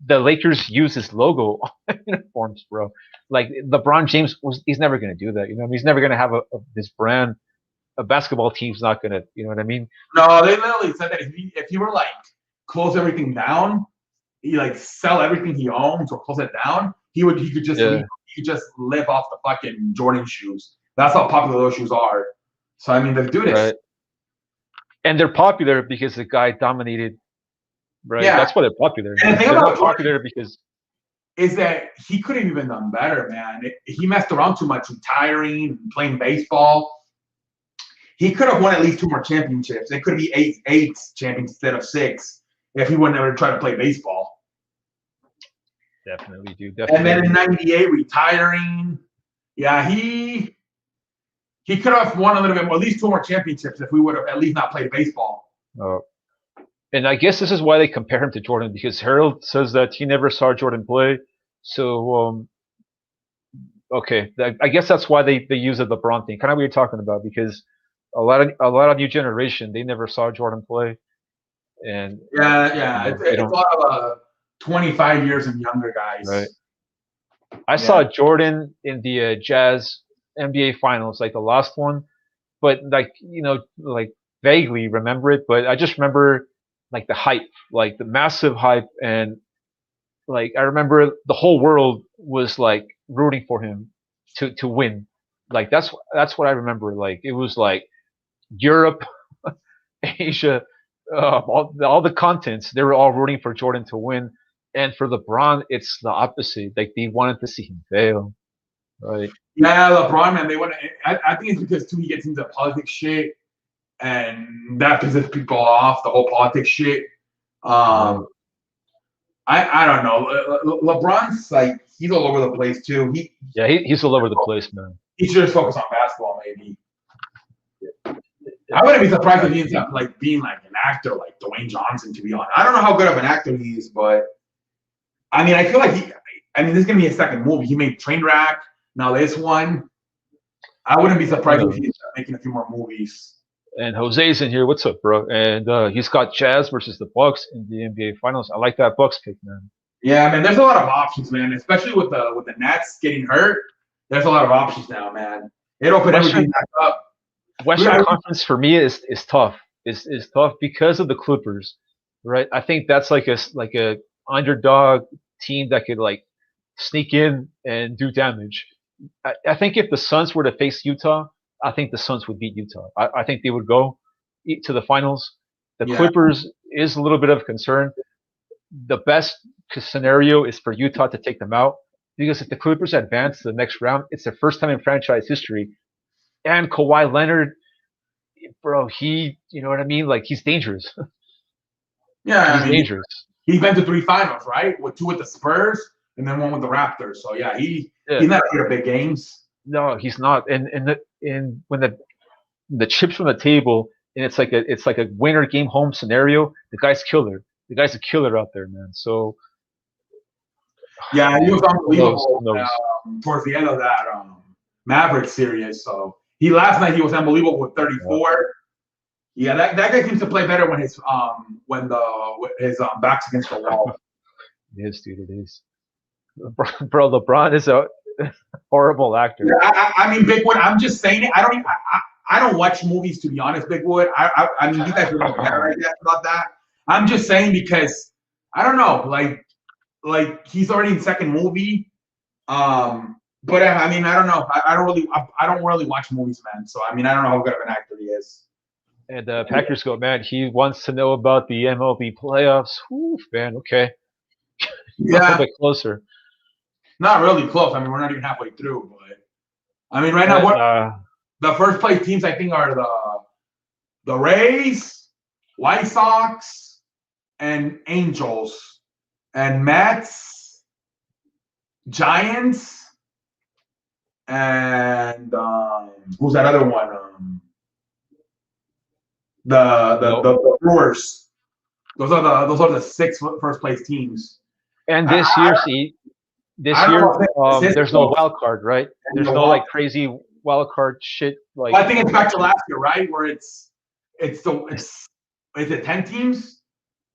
Speaker 1: the Lakers use his logo on uniforms, bro. Like LeBron James he's never gonna do that. He's never gonna have this brand. A basketball team's not gonna, you know what I mean?
Speaker 2: no, they literally said that if he were like close everything down, he like sell everything he owns or close it down, he could just
Speaker 1: Yeah.
Speaker 2: live off the fucking Jordan shoes. That's how popular those shoes are. So I mean, the dude is
Speaker 1: Right. And they're popular because the guy dominated. Right.
Speaker 2: yeah.
Speaker 1: That's why they're popular.
Speaker 2: And the thing
Speaker 1: They're
Speaker 2: about
Speaker 1: not popular because
Speaker 2: is that he could have even done better, man. He messed around too much, retiring, playing baseball. He could have won at least 2 more championships. It could be eight champions instead of 6 if he wouldn't ever try to play baseball.
Speaker 1: definitely, dude.
Speaker 2: And then in
Speaker 1: Definitely.
Speaker 2: '98, retiring. Yeah, he could have won a little bit more, at least 2 more championships if we would have at least not played baseball.
Speaker 1: And I guess this is why they compare him to Jordan because Harold says that he never saw Jordan play. So okay, I guess that's why they use the LeBron thing. Kind of what you're talking about because a lot of new generation they never saw Jordan play, and
Speaker 2: Yeah.
Speaker 1: they
Speaker 2: It's a
Speaker 1: don't.
Speaker 2: lot of 25 years and younger guys.
Speaker 1: Right. I
Speaker 2: Yeah.
Speaker 1: saw Jordan in the Jazz NBA Finals, like the last one, but like like vaguely remember it. But I just remember like the hype, like the massive hype, and like I remember the whole world was like rooting for him to win. Like that's what I remember. Like it was like Europe, Asia, all the continents. They were all rooting for Jordan to win, and for LeBron, it's the opposite. Like they wanted to see him fail, right?
Speaker 2: Yeah, LeBron, man, they want to. I think it's because too he gets into politics shit, and that pisses people off. The whole politics shit.
Speaker 1: Right.
Speaker 2: I don't know. LeBron's like he's all over the place too.
Speaker 1: Yeah, he's all over the place, man.
Speaker 2: He should just focus on basketball, maybe. I wouldn't be surprised if he ends up like being like an actor, like Dwayne Johnson. To be honest, I don't know how good of an actor he is, but I mean, I feel like this is gonna be his second movie. He made Trainwreck. Now this one, I wouldn't be surprised if he ends up making a few more movies.
Speaker 1: And Jose's in here. What's up, bro? And he's got Jazz versus the Bucks in the NBA Finals. I like that Bucks pick, man.
Speaker 2: Yeah, man. There's a lot of options, man. Especially with the Nets getting hurt. There's a lot of options now, man. It opened everything back up.
Speaker 1: Western Conference for me is tough. Is tough because of the Clippers, right? I think that's like a underdog team that could like sneak in and do damage. I think if the Suns were to face Utah, I think the Suns would beat Utah. I think they would go to the finals. The
Speaker 2: Yeah.
Speaker 1: Clippers is a little bit of concern. The best scenario is for Utah to take them out because if the Clippers advance to the next round, it's their first time in franchise history. And Kawhi Leonard, bro, you know what I mean? Like he's dangerous.
Speaker 2: Yeah,
Speaker 1: He's
Speaker 2: I mean,
Speaker 1: dangerous.
Speaker 2: he's been to 3 finals, right? With 2 with the Spurs and then 1 with the Raptors. So yeah, he's
Speaker 1: Yeah.
Speaker 2: not afraid of big games.
Speaker 1: No, he's not. And when the chips from the table and it's like a winner game home scenario. The guy's killer. The guy's a killer out there, man. So
Speaker 2: Yeah, he
Speaker 1: man,
Speaker 2: was
Speaker 1: who knows?
Speaker 2: unbelievable
Speaker 1: Who knows?
Speaker 2: towards the end of that Maverick series. So last night he was unbelievable with
Speaker 1: Yeah,
Speaker 2: 34. Yeah, that guy seems to play better when his back's against the wall.
Speaker 1: it is, dude. It is. Bro, LeBron is a horrible actor.
Speaker 2: Yeah, I mean, Bigwood. I'm just saying it. I don't watch movies, to be honest, Bigwood. I mean, you guys are better, I guess, about that. I'm just saying because I don't know, like he's already in second movie. But I mean, I don't know. I don't really watch movies, man. So I mean, I don't know how good of an actor he is.
Speaker 1: And Packers go, man. He wants to know about the MLB playoffs. Oof, man. Okay, a little
Speaker 2: Yeah,
Speaker 1: bit closer.
Speaker 2: not really close. I mean, we're not even halfway through. But I mean, right now,
Speaker 1: And,
Speaker 2: what the first place teams I think are the Rays, White Sox, and Angels, and Mets, Giants, and who's that other one? The Brewers. Those are the six first place teams.
Speaker 1: and
Speaker 2: I,
Speaker 1: this year, see, this
Speaker 2: I don't
Speaker 1: year,
Speaker 2: know if
Speaker 1: there's no wild card, right? There's no
Speaker 2: wild.
Speaker 1: like crazy wild card shit. Like
Speaker 2: Well, I think it's back to last year, right? Where it's is it 10 teams,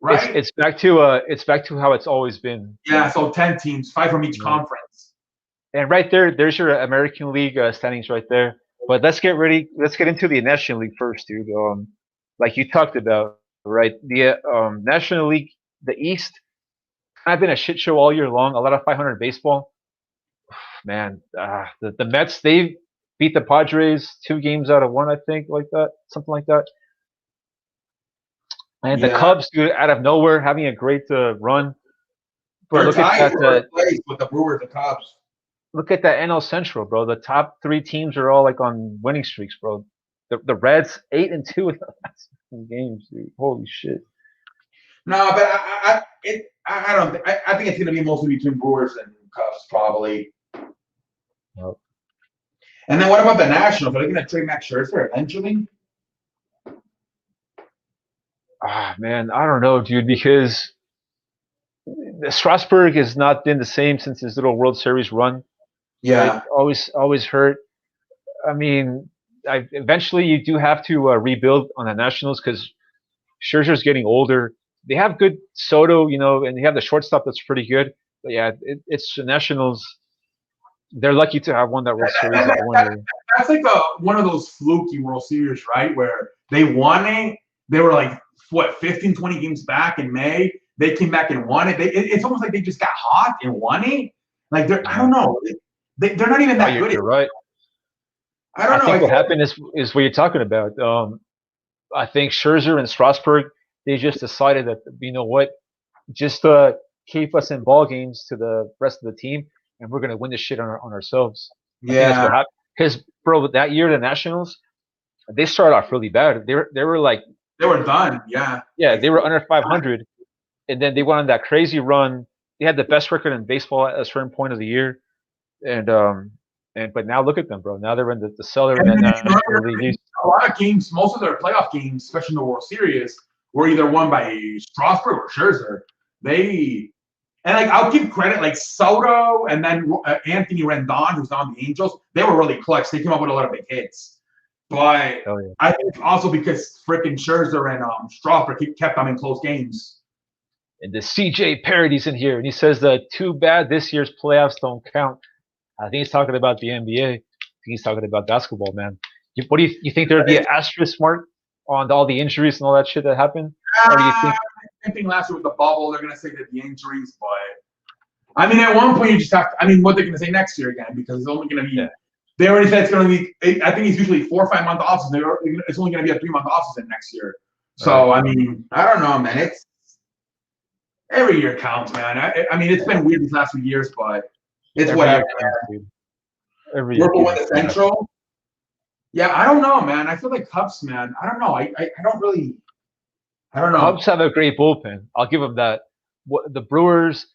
Speaker 2: right?
Speaker 1: it's back to how it's always been.
Speaker 2: Yeah, so 10 teams, 5 from each conference.
Speaker 1: And right there's your American League standings right there. But let's get ready. Let's get into the National League first, dude. Like you talked about, right? The National League, the East, kind of been a shit show all year long. A lot of 500 baseball. Man, the Mets, they beat the Padres 2 games out of 1, I think, like that, something like that. And the Cubs, dude, out of nowhere, having a great run. But
Speaker 2: They're
Speaker 1: look at
Speaker 2: tied
Speaker 1: that.
Speaker 2: for place with the Brewers and Cubs.
Speaker 1: Look at that NL Central, bro. The top 3 teams are all like on winning streaks, bro. The Reds 8-2 in the last games, dude. Holy shit.
Speaker 2: No, but I don't think I think it's going to be mostly between Brewers and Cubs probably.
Speaker 1: Yep.
Speaker 2: And then what about the Nationals? Are they going to trade Max Scherzer eventually?
Speaker 1: Man, I don't know, dude, because Strasburg has not been the same since his little World Series run.
Speaker 2: Yeah.
Speaker 1: Right? Always hurt. I mean, eventually you do have to rebuild on the Nationals because Scherzer's getting older. They have good Soto, and they have the shortstop that's pretty good. But yeah, it's the Nationals. They're lucky to have won that World Series that 1 year.
Speaker 2: That's like one of those fluky World Series, right? Where they won it. They were like, 15, 20 games back in May. They came back and won it. It's almost like they just got hot and won it. Like, I don't know. They're not even that good.
Speaker 1: You're right.
Speaker 2: I don't know.
Speaker 1: I think what happened is what you're talking about. I think Scherzer and Strasburg, they just decided that, you know what, just keep us in ball games to the rest of the team, and we're gonna win this shit on ourselves.
Speaker 2: Yeah.
Speaker 1: I think that's what happened. Because bro, that year the Nationals, they started off really bad. They were like
Speaker 2: they were done. Yeah.
Speaker 1: Yeah, they were under 500, and then they went on that crazy run. They had the best record in baseball at a certain point of the year, but now look at them, bro. Now they're in the cellar in that National League.
Speaker 2: A lot of games, most of their playoff games, especially in the World Series, were either won by Strasburg or Scherzer. I'll give credit, like Soto and then Anthony Rendon, who's on the Angels. They were really clutch. They came up with a lot of big hits. But I think also because freaking Scherzer and Strasburg kept them in close games.
Speaker 1: And the CJ Parody's in here, and he says that too bad this year's playoffs don't count. I think he's talking about the NBA. I think he's talking about basketball, man. What do you think there'd be an asterisk mark on all the injuries and all that shit that happened? Or do you think?
Speaker 2: Same thing last year with the bubble. They're going to say that the injuries, but I mean, at one point you just have to. I mean, what they're going to say next year again because it's only going to be. Yeah. They already said it's going to be. I think it's usually 4 or 5 month off season. It's only going to be a 3-month off season next year. So I mean, I don't know, man. It's every year counts, man. I mean, it's been weird these last few years, but it's whatever.
Speaker 1: Every year.
Speaker 2: We're the Central. Yeah, I don't know, man. I feel like Cubs, man. I don't know. I don't really. I don't know.
Speaker 1: Cubs have a great bullpen. I'll give them that. The Brewers,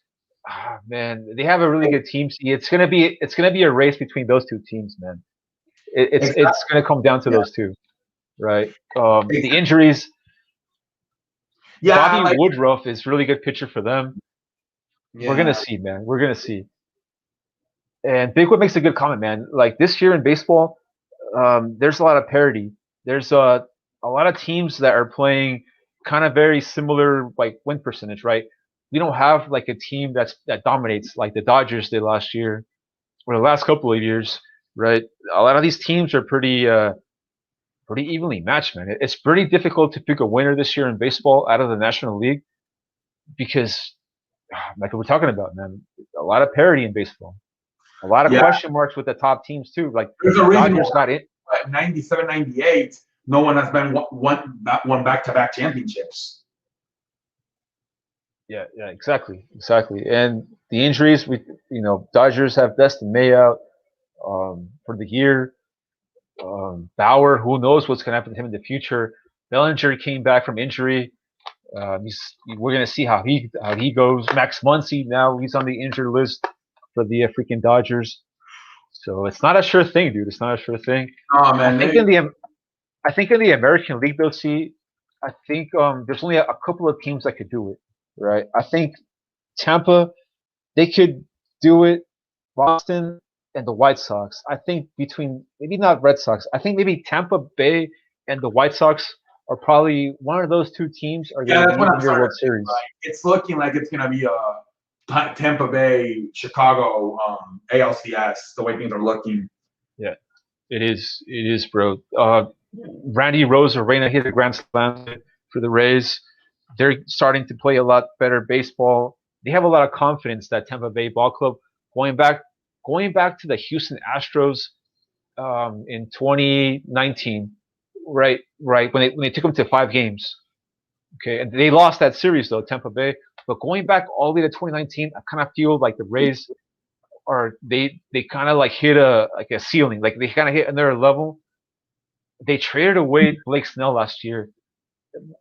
Speaker 1: man, they have a really good team. See, it's gonna be a race between those 2 teams, man. It's gonna come down to those 2. right? The injuries.
Speaker 2: Yeah,
Speaker 1: Bobby Woodruff is really good pitcher for them. We're
Speaker 2: yeah,
Speaker 1: gonna see, man. We're gonna see. And Bigwood makes a good comment, man. Like this year in baseball, there's a lot of parity. There's a lot of teams that are playing kind of very similar like win percentage, right? We don't have like a team that dominates like the Dodgers did last year or the last couple of years, right? A lot of these teams are pretty evenly matched, man. It's pretty difficult to pick a winner this year in baseball out of the National League because, like we're talking about, man, a lot of parity in baseball. A lot of
Speaker 2: yeah.
Speaker 1: question marks with the top teams too. Like
Speaker 2: There's a reason
Speaker 1: Dodgers got it.
Speaker 2: 97, 98, no one has been won back-to-back championships.
Speaker 1: Yeah, exactly. And the injuries, Dodgers have Dustin May out for the year. Bauer, who knows what's going to happen to him in the future. Bellinger came back from injury. We're going to see how he goes. Max Muncy now he's on the injured list for the freaking Dodgers. So it's not a sure thing, dude. It's not a sure thing.
Speaker 2: Oh man,
Speaker 1: I think in the American League, though, I think there's only a couple of teams that could do it, right? I think Tampa, they could do it. Boston and the White Sox. I think between maybe not Red Sox. I think maybe Tampa Bay and the White Sox are probably one of those two teams are going to be in your World Series.
Speaker 2: Like, it's looking like it's going to be a Tampa Bay, Chicago, ALCS. The way things are looking.
Speaker 1: Yeah, it is. It is, bro. Randy Rosarena hit a grand slam for the Rays. They're starting to play a lot better baseball. They have a lot of confidence, that Tampa Bay Ball Club, going back to the Houston Astros in 2019, right, when they took them to 5 games. Okay, and they lost that series though, Tampa Bay. But going back all the way to 2019, I kind of feel like the Rays they kind of like hit a ceiling, like they kind of hit another level. They traded away Blake Snell last year.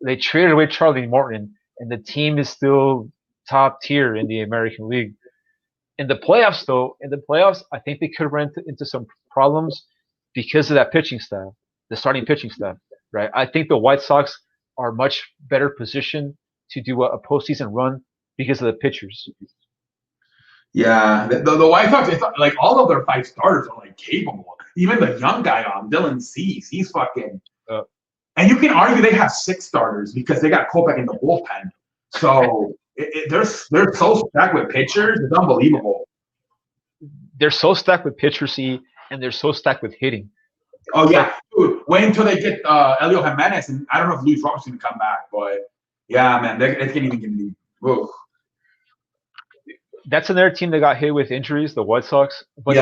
Speaker 1: They traded away Charlie Morton, and the team is still top tier in the American League. In the playoffs, I think they could run into some problems because of that pitching staff, the starting pitching staff, right? I think the White Sox are much better positioned to do a postseason run because of the pitchers.
Speaker 2: Yeah, the White Sox, it's like all of their 5 starters are like capable. Even the young guy on Dylan Cease, he's fucking. And you can argue they have 6 starters because they got Kopech in the bullpen. So they're so stacked with pitchers, it's unbelievable.
Speaker 1: They're so stacked with pitchers, and they're so stacked with hitting.
Speaker 2: Oh yeah, dude, wait until they get Elio Jimenez, and I don't know if Luis Robert's gonna come back, but yeah, man, it's gonna be. Oof.
Speaker 1: That's another team that got hit with injuries, the White Sox, but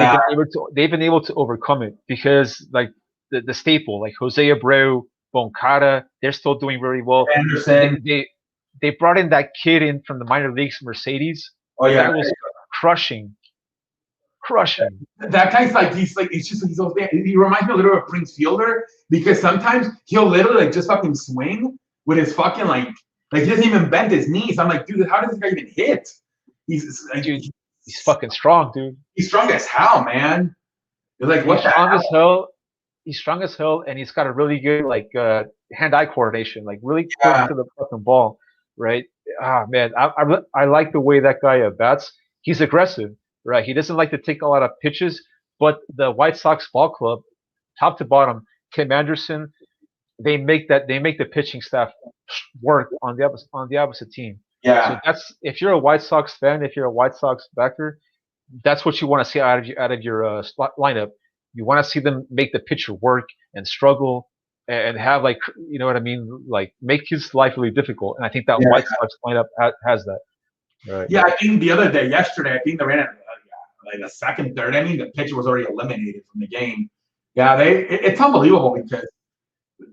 Speaker 1: they've been able to overcome it because like the staple, like Jose Abreu, Moncada, they're still doing really well.
Speaker 2: Anderson.
Speaker 1: They brought in that kid in from the minor leagues, Mercedes.
Speaker 2: Oh yeah,
Speaker 1: that was crushing.
Speaker 2: That guy's like he reminds me a little of Prince Fielder because sometimes he'll literally like just fucking swing with his fucking like he doesn't even bend his knees. I'm like, dude, how does this guy even hit? He's
Speaker 1: fucking strong, dude.
Speaker 2: He's strong as hell, man. You're like, what?
Speaker 1: He's strong as hell. He's strong as hell, and he's got a really good like hand-eye coordination, like really close to the fucking ball, right? Man, I like the way that guy bats. He's aggressive, right? He doesn't like to take a lot of pitches, but the White Sox ball club, top to bottom, Tim Anderson, they make the pitching staff work on the opposite team.
Speaker 2: Yeah.
Speaker 1: So that's, if you're a White Sox fan, if you're a White Sox backer, that's what you want to see out of your lineup. You want to see them make the pitcher work and struggle and have like, you know what I mean, like make his life really difficult. And I think that White Sox lineup has that. Right.
Speaker 2: Yeah, I think yesterday, I think they ran like the second, third inning, the pitcher was already eliminated from the game. Yeah, it's unbelievable because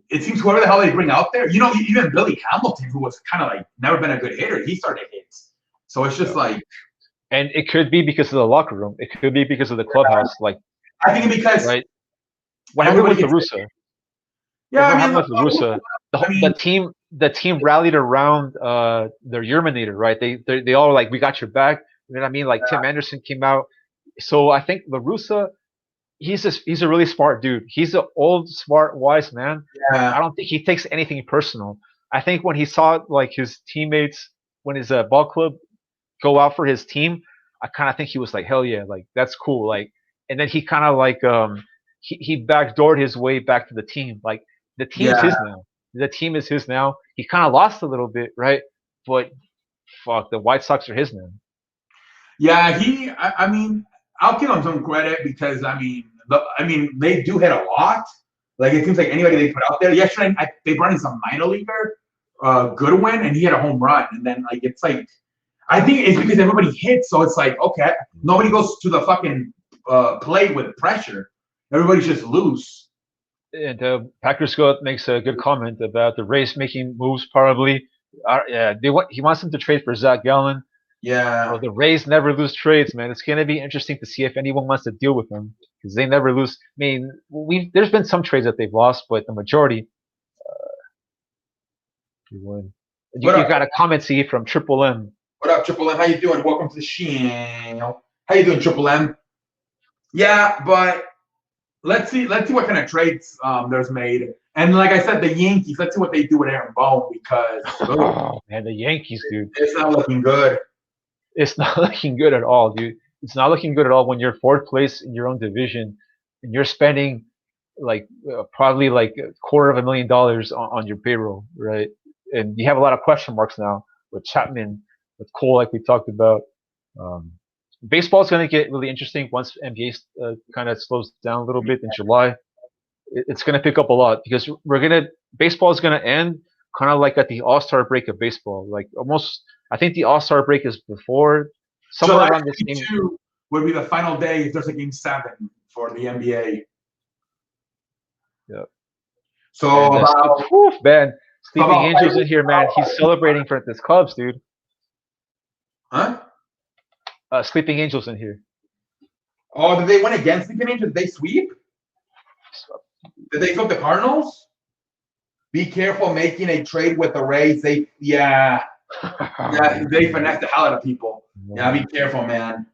Speaker 2: it seems whoever the hell they bring out there, even Billy Hamilton, who was kind of like never been a good hitter, he started hits. So it's just like.
Speaker 1: And it could be because of the locker room. It could be because of the clubhouse. Like,
Speaker 2: I think because
Speaker 1: what happened with Russa?
Speaker 2: Yeah,
Speaker 1: what happened with Russa? The team rallied around their Yerminator, right? They all were like, we got your back. You know what I mean? Like Tim Anderson came out. So I think La Russa, he's a really smart dude. He's an old, smart, wise man. I
Speaker 2: Yeah,
Speaker 1: don't think he takes anything personal. I think when he saw like his teammates, when his ball club go out for his team, I kind of think he was like, hell yeah, like that's cool. Like, and then he kind of like he backdoored his way back to the team. Like the team's
Speaker 2: yeah,
Speaker 1: his now. The team is his now. He kind of lost a little bit, right? But fuck, the White Sox are his now.
Speaker 2: yeah. I mean, I'll give him some credit because I mean, they do hit a lot. Like it seems like anybody they put out there. Yesterday, they brought in some minor leaguer, Goodwin, and he had a home run. And then like it's like I think it's because everybody hits, so it's like okay, nobody goes to the fucking plate with pressure. Everybody's just loose.
Speaker 1: And Packer Scott makes a good comment about the Rays making moves. Probably, yeah, he wants them to trade for Zach Gallen. Well,
Speaker 2: Yeah,
Speaker 1: the Rays never lose trades, man. It's gonna be interesting to see if anyone wants to deal with them because they never lose. I mean, there's been some trades that they've lost, but the majority they win.
Speaker 2: what
Speaker 1: You
Speaker 2: up?
Speaker 1: got a comment, see, from Triple M.
Speaker 2: What up, Triple M? How you doing? Welcome to the channel. How you doing, Triple M? Yeah, but let's see what kind of trades there's made. And like I said, the Yankees. Let's see what they do with Aaron Bone because
Speaker 1: Oh man, the Yankees, dude.
Speaker 2: it's not looking good.
Speaker 1: It's not looking good at all, dude. It's not looking good at all when you're fourth place in your own division and you're spending like probably like $250,000 on your payroll, right? And you have a lot of question marks now with Chapman, with Cole, like we talked about. Um, Baseball is going to get really interesting once NBA kind of slows down a little bit in July. It's going to pick up a lot because baseball is going to end kind of like at the All-Star break of baseball, like almost. I think the All-Star break is before, somewhere
Speaker 2: July
Speaker 1: around the same.
Speaker 2: 22 would be the final day if there's a game 7 for the NBA.
Speaker 1: Yeah.
Speaker 2: So
Speaker 1: And
Speaker 2: about
Speaker 1: whew, man, Sleeping
Speaker 2: about
Speaker 1: Angels in here, man. He's celebrating for his Cubs, dude.
Speaker 2: huh?
Speaker 1: Sleeping Angels in here.
Speaker 2: Oh, did they win against the Canadiens? Did they sweep? Did they sweep the Cardinals? Be careful making a trade with the Rays. Yeah, they finesse the hell out of people. Yeah, be careful, man.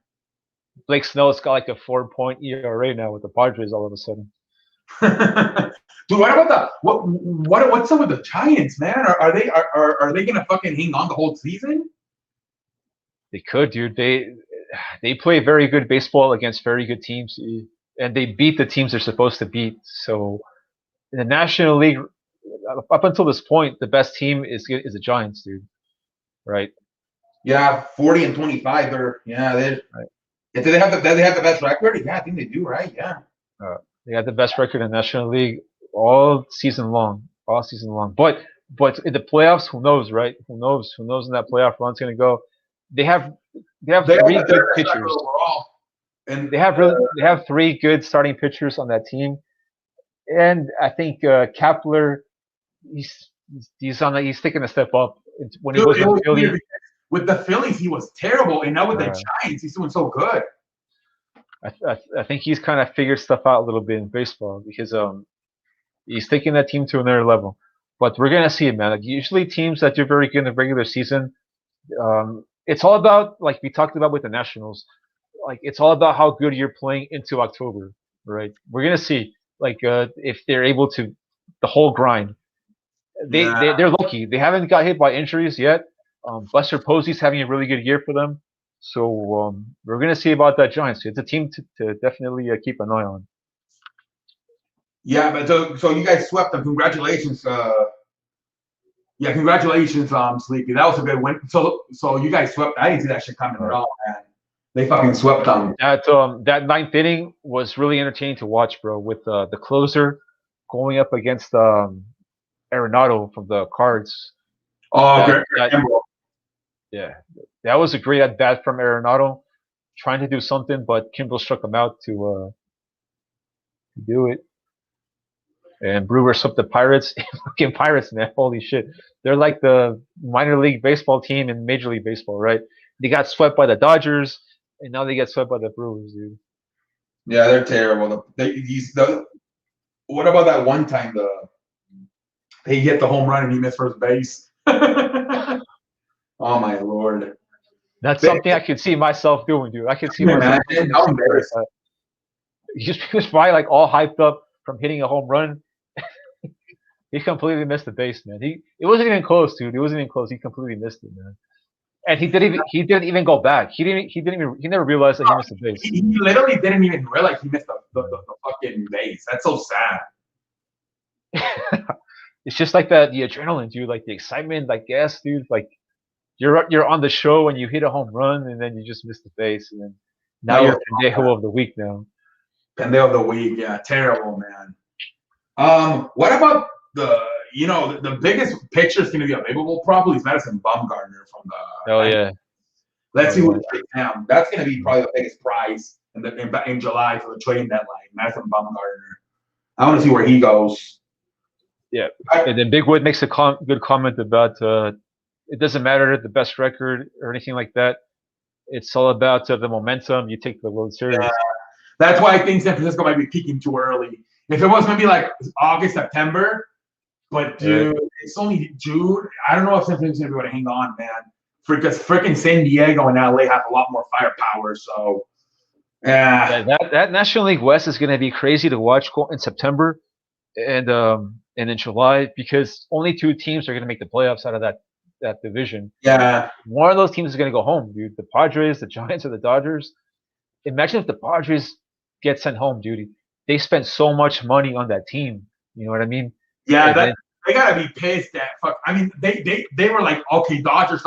Speaker 1: Blake Snell's got like a 4-point ERA now with the Padres all of a sudden.
Speaker 2: Dude, what about what's up with the Giants, man? Are they gonna fucking hang on the whole season?
Speaker 1: They could, dude. They play very good baseball against very good teams, and they beat the teams they're supposed to beat. So in the National League, up until this point, the best team is the Giants, dude. Right?
Speaker 2: Yeah, 40-25.
Speaker 1: Right.
Speaker 2: Do they have the best record? Yeah, I think they do, right? Yeah.
Speaker 1: They got the best record in the National League all season long, all season long. But in the playoffs, who knows, right? Who knows? Who knows in that playoff run's going to go? They have three good pitchers.
Speaker 2: And
Speaker 1: They have three good starting pitchers on that team, and I think Kepler, he's taking a step up when he
Speaker 2: dude,
Speaker 1: was
Speaker 2: it
Speaker 1: with
Speaker 2: was
Speaker 1: Philly.
Speaker 2: weird. With the Phillies, he was terrible, and now with the Giants, he's doing so good.
Speaker 1: I think he's kind of figured stuff out a little bit in baseball because he's taking that team to another level. But we're gonna see it, man. Like usually teams that do very good in the regular season, it's all about like we talked about with the Nationals. Like it's all about how good you're playing into October, right? We're gonna see like if they're able to the whole grind. They're lucky. They haven't got hit by injuries yet. Buster Posey's having a really good year for them. So we're gonna see about that Giants. It's a team to definitely keep an eye on.
Speaker 2: Yeah, but so you guys swept them. Congratulations. Yeah, congratulations, Sleepy. That was a good win. So you guys swept. I didn't see that shit coming at all, man. They fucking swept them.
Speaker 1: That ninth inning was really entertaining to watch, bro. With the closer going up against Arenado from the Cards.
Speaker 2: Oh, great.
Speaker 1: Yeah, that was a great at bat from Arenado, trying to do something, but Kimbrel struck him out to do it. And Brewer swept the Pirates. Fucking Pirates, man. Holy shit. They're like the minor league baseball team in Major League Baseball, right? They got swept by the Dodgers, and now they get swept by the Brewers, dude.
Speaker 2: Yeah, they're terrible. What about that one time he hit the home run and he missed first base? Oh, my Lord.
Speaker 1: That's something I could see myself doing, dude. I could see myself doing. he was probably like all hyped up from hitting a home run. He completely missed the base, man. It wasn't even close, dude. It wasn't even close. He completely missed it, man. And he didn't even go back. He never realized that he missed the base.
Speaker 2: He literally didn't even realize he missed the fucking base. That's so sad.
Speaker 1: It's just like that, the adrenaline, dude, like the excitement, like gas, dude. Like you're on the show and you hit a home run and then you just miss the base and then now
Speaker 2: That
Speaker 1: you're
Speaker 2: was
Speaker 1: pendejo of the week now.
Speaker 2: Pendejo of the week. Yeah, terrible, man. What about the biggest pitcher is going to be available? Probably is Madison Bumgarner from the.
Speaker 1: Oh yeah.
Speaker 2: Let's see
Speaker 1: yeah.
Speaker 2: who trades him. That's going to be probably the biggest prize in July for the trading deadline. Madison Bumgarner. I want to see where he goes.
Speaker 1: Yeah, and then Big Wood makes a good comment about it doesn't matter the best record or anything like that. It's all about the momentum you take the World Series.
Speaker 2: Yeah. That's why I think San Francisco might be peaking too early. If it was maybe like August, September, but dude, it's only June. I don't know if San Francisco's gonna be able to hang on, man. Because freaking San Diego and LA have a lot more firepower. So,
Speaker 1: yeah, that National League West is gonna be crazy to watch in September and in July because only 2 teams are gonna make the playoffs out of that division.
Speaker 2: Yeah.
Speaker 1: One of those teams is gonna go home, dude. The Padres, the Giants, or the Dodgers. Imagine if the Padres get sent home, dude. They spent so much money on that team. You know what I mean?
Speaker 2: Yeah, they gotta be pissed at fuck. I mean, they were like, okay, Dodgers.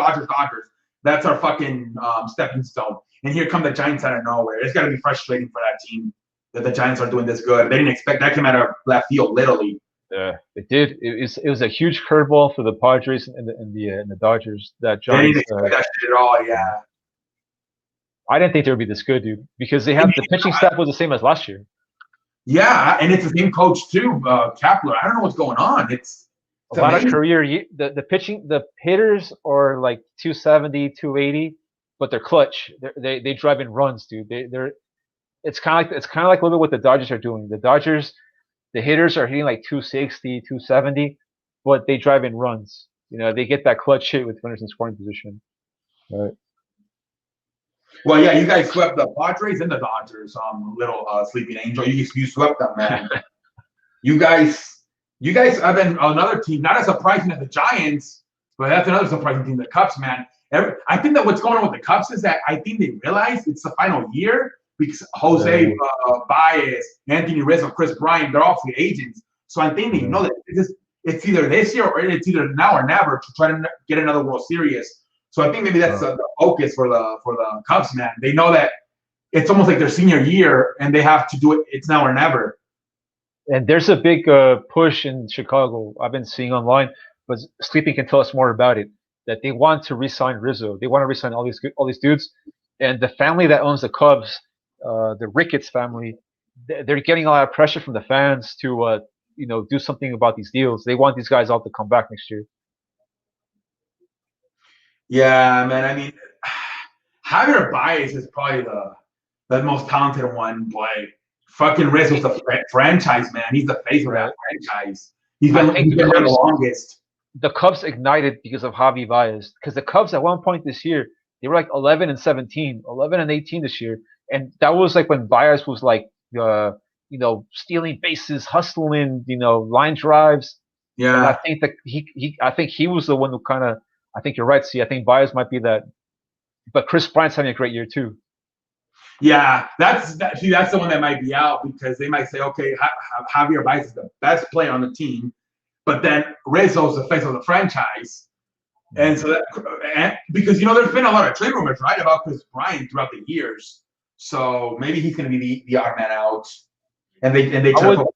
Speaker 2: That's our fucking stepping stone. And here come the Giants out of nowhere. It's gotta be frustrating for that team that the Giants are doing this good. They didn't expect that. Came out of left field, literally.
Speaker 1: Yeah, it did. It was a huge curveball for the Padres and the Dodgers. That
Speaker 2: They didn't
Speaker 1: Giants.
Speaker 2: expect that shit at all. Yeah.
Speaker 1: I didn't think they would be this good, dude, because the pitching staff was the same as last year.
Speaker 2: Yeah, and it's the same coach too, Kapler. I don't know what's going on. It's
Speaker 1: a lot of career. The hitters are like 270, 280, but they're clutch. They drive in runs, dude. It's kind of like a little bit what the Dodgers are doing. The Dodgers, the hitters are hitting like 260, 270, but they drive in runs. You know, they get that clutch hit with runners in scoring position. Right.
Speaker 2: Well, yeah, you guys swept the Padres and the Dodgers. Little sleeping angel, you swept them, man. you guys have been another team, not as surprising as the Giants, but that's another surprising team, the Cubs, man. I think that what's going on with the Cubs is that I think they realize it's the final year because Jose Baez, Anthony Rizzo, Chris Bryant, they're all free agents. So I think they know that it's either this year or it's either now or never to try to get another World Series. So I think maybe that's the focus for the Cubs, man. They know that it's almost like their senior year, and they have to do it. It's now or never.
Speaker 1: And there's a big push in Chicago. I've been seeing online, but Sleeping can tell us more about it. That they want to re-sign Rizzo. They want to re-sign all these dudes. And the family that owns the Cubs, the Ricketts family, they're getting a lot of pressure from the fans to do something about these deals. They want these guys all to come back next year.
Speaker 2: Yeah, man. I mean, Javier Baez is probably the most talented one, but fucking Rizzo's the franchise, man. He's the face of that franchise. He's been there the longest.
Speaker 1: The Cubs ignited because of Javi Baez. Because the Cubs at one point this year, they were like 11-17, 11-18 this year, and that was like when Baez was like, stealing bases, hustling, line drives.
Speaker 2: Yeah.
Speaker 1: And I think that he was the one who kind of. I think you're right. See, I think Baez might be that, but Chris Bryant's having a great year too.
Speaker 2: Yeah, that's the one that might be out because they might say, okay, Javier Baez is the best player on the team, but then Rizzo's the face of the franchise, and so because there's been a lot of trade rumors, right, about Chris Bryant throughout the years, so maybe he's going to be the odd man out. And they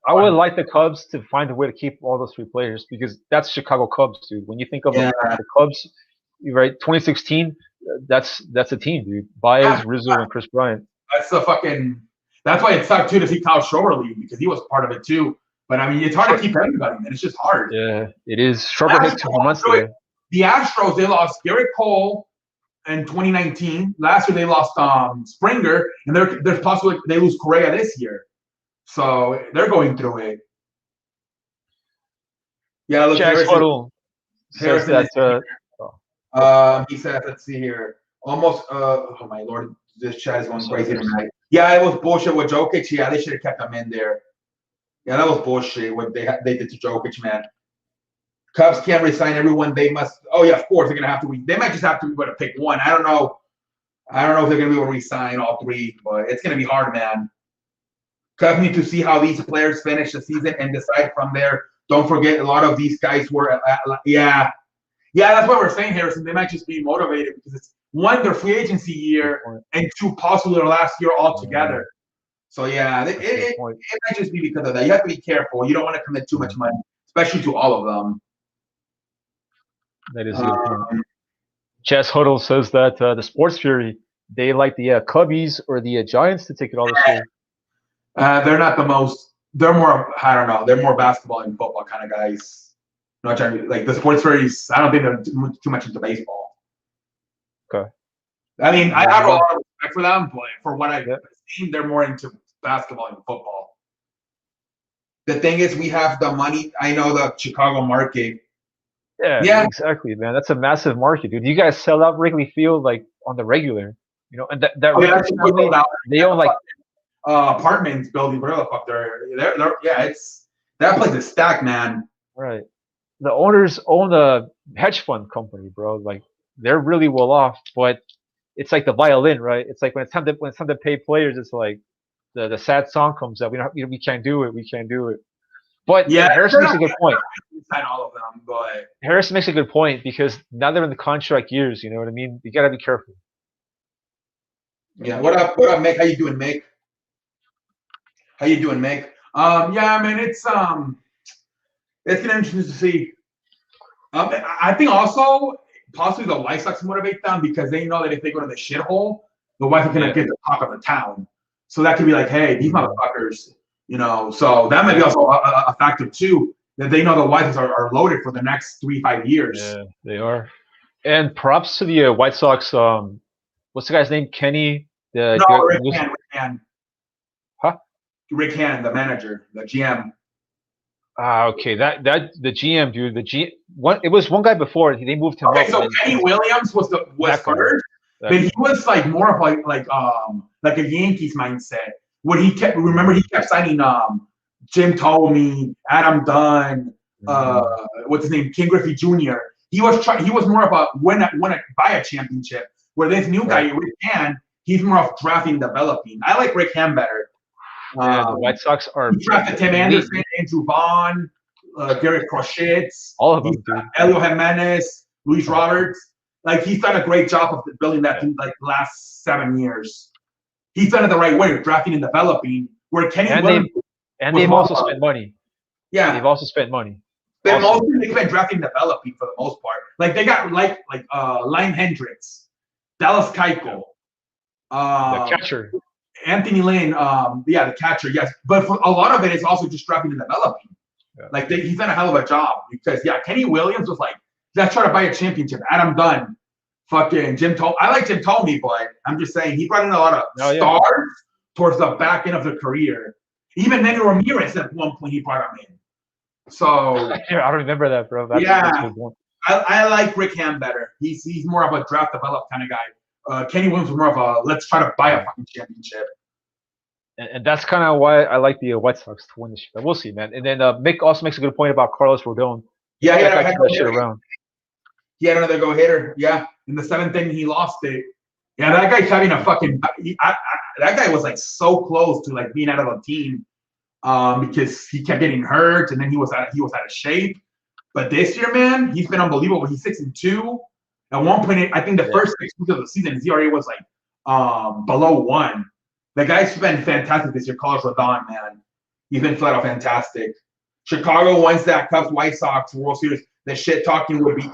Speaker 1: I would like the Cubs to find a way to keep all those 3 players because that's Chicago Cubs, dude. When you think of the Cubs, right, 2016, that's a team, dude. Baez, Rizzo, and Chris Bryant.
Speaker 2: That's why it sucked too to see Kyle Schwarber leave because he was part of it too. But I mean, it's hard to keep everybody, man. It's just hard.
Speaker 1: Yeah, it is. Schwarber hit 2 months today.
Speaker 2: The Astros, they lost Garrett Cole in 2019. Last year they lost Springer, and there's possibly they lose Correa this year. So they're going through it. Yeah, look,
Speaker 1: Jack Huddle says that.
Speaker 2: He said, let's see here. Almost. Oh my lord, this chat is going crazy tonight. Yeah, it was bullshit with Jokic. Yeah, they should have kept him in there. Yeah, that was bullshit what they did to Jokic, man. Cubs can't resign everyone. They must. Oh yeah, of course they're gonna have to. They might just have to be able to pick one. I don't know. I don't know if they're gonna be able to resign all three, but it's gonna be hard, man. Cubs need to see how these players finish the season and decide from there. Don't forget, a lot of these guys were. Yeah, that's what we're saying, Harrison. They might just be motivated because it's one, their free agency year, and two, possibly their last year altogether. So yeah, it might just be because of that. You have to be careful. You don't want to commit too much money, especially to all of them.
Speaker 1: That is a good point. Chess Huddle says that the Sports Fury, they like the Cubbies or the Giants to take it all this year.
Speaker 2: They're not the most. They're more. I don't know. They're more basketball and football kind of guys. Not trying like the Sports Furies. I don't think they're too much into baseball.
Speaker 1: Okay.
Speaker 2: I mean, I have a lot of respect for them, but for what I've seen, they're more into basketball and football. The thing is, we have the money. I know the Chicago market.
Speaker 1: Yeah, exactly, man. That's a massive market, dude. You guys sell out Wrigley Field like on the regular, you know, and that family, they own like
Speaker 2: apartments, building, whatever the fuck they're yeah, it's that place is stacked, man.
Speaker 1: Right. The owners own a hedge fund company, bro. Like they're really well off, but it's like the violin, right? It's like when it's time to pay players, it's like the sad song comes up. We can't do it. We can't do it. But
Speaker 2: yeah,
Speaker 1: Harrison makes a good point.
Speaker 2: All of them, but
Speaker 1: Harrison makes a good point because now they're in the contract years. You know what I mean? You gotta be careful.
Speaker 2: Yeah. What up, Mick? How you doing, Mick? How you doing, Mick? Yeah, man, it's gonna be interesting to see. I think also possibly the White Sox motivate them because they know that if they go to the shithole, the White Sox are gonna get the talk of the town. So that could be like, hey, these motherfuckers, you know. So that might be also a factor too, that they know the White Sox are loaded for the next 3-5 years.
Speaker 1: Yeah, they are. And props to the White Sox. What's the guy's name? Kenny.
Speaker 2: Rick Hand.
Speaker 1: Huh?
Speaker 2: Rick Hand, the manager, the GM.
Speaker 1: Okay, that the GM dude, it was one guy before they moved him up.
Speaker 2: So Kenny Williams was first, but he was like more of like a Yankees mindset. What he kept signing Jim Thome, Adam Dunn, what's his name, King Griffey Jr. He was more of a buy a championship. Where this new guy, Rick Hand, he's more of drafting, developing. I like Rick Hand better.
Speaker 1: The White Sox are.
Speaker 2: He drafted Tim Anderson, Andrew Vaughn, Derek Crochet,
Speaker 1: all of them, dude.
Speaker 2: Elio Jimenez, Luis Roberts. Like he's done a great job of building that team like the last 7 years. He's done it the right way, drafting and developing. Where Kenny
Speaker 1: they've also spent money.
Speaker 2: Yeah,
Speaker 1: they've also spent money.
Speaker 2: They spent drafting and developing for the most part. Like they got Lime Hendricks, Dallas Keuchel,
Speaker 1: the catcher.
Speaker 2: Anthony Lynn, the catcher, yes. But for a lot of it is also just drafting and developing. Yeah. Like he's done a hell of a job because Kenny Williams was like, let's try to buy a championship. Adam Dunn, fucking Jim Thome. I like Jim Thome, but I'm just saying he brought in a lot of stars towards the back end of their career. Even Manny Ramirez at one point he brought him in. So
Speaker 1: I don't remember that, bro.
Speaker 2: I like Rick Ham better. He's more of a draft develop kind of guy. Kenny Williams was more of a let's try to buy a fucking championship.
Speaker 1: And that's kind of why I like the White Sox to win this year. We'll see, man. And then Mick also makes a good point about Carlos Rodon.
Speaker 2: Yeah, he had another go hitter. Yeah, in the 7th inning he lost it. Yeah, that guy's having a fucking. That guy was like so close to like being out of the team, because he kept getting hurt and then he was out of shape. But this year, man, he's been unbelievable. He's 6-2. At one point, I think the first 6 weeks of the season, his ERA was like below 1. The guy's been fantastic this year. Carlos Rodon, man, he's been flat out fantastic. Chicago wins that Cubs White Sox World Series. The shit talking would be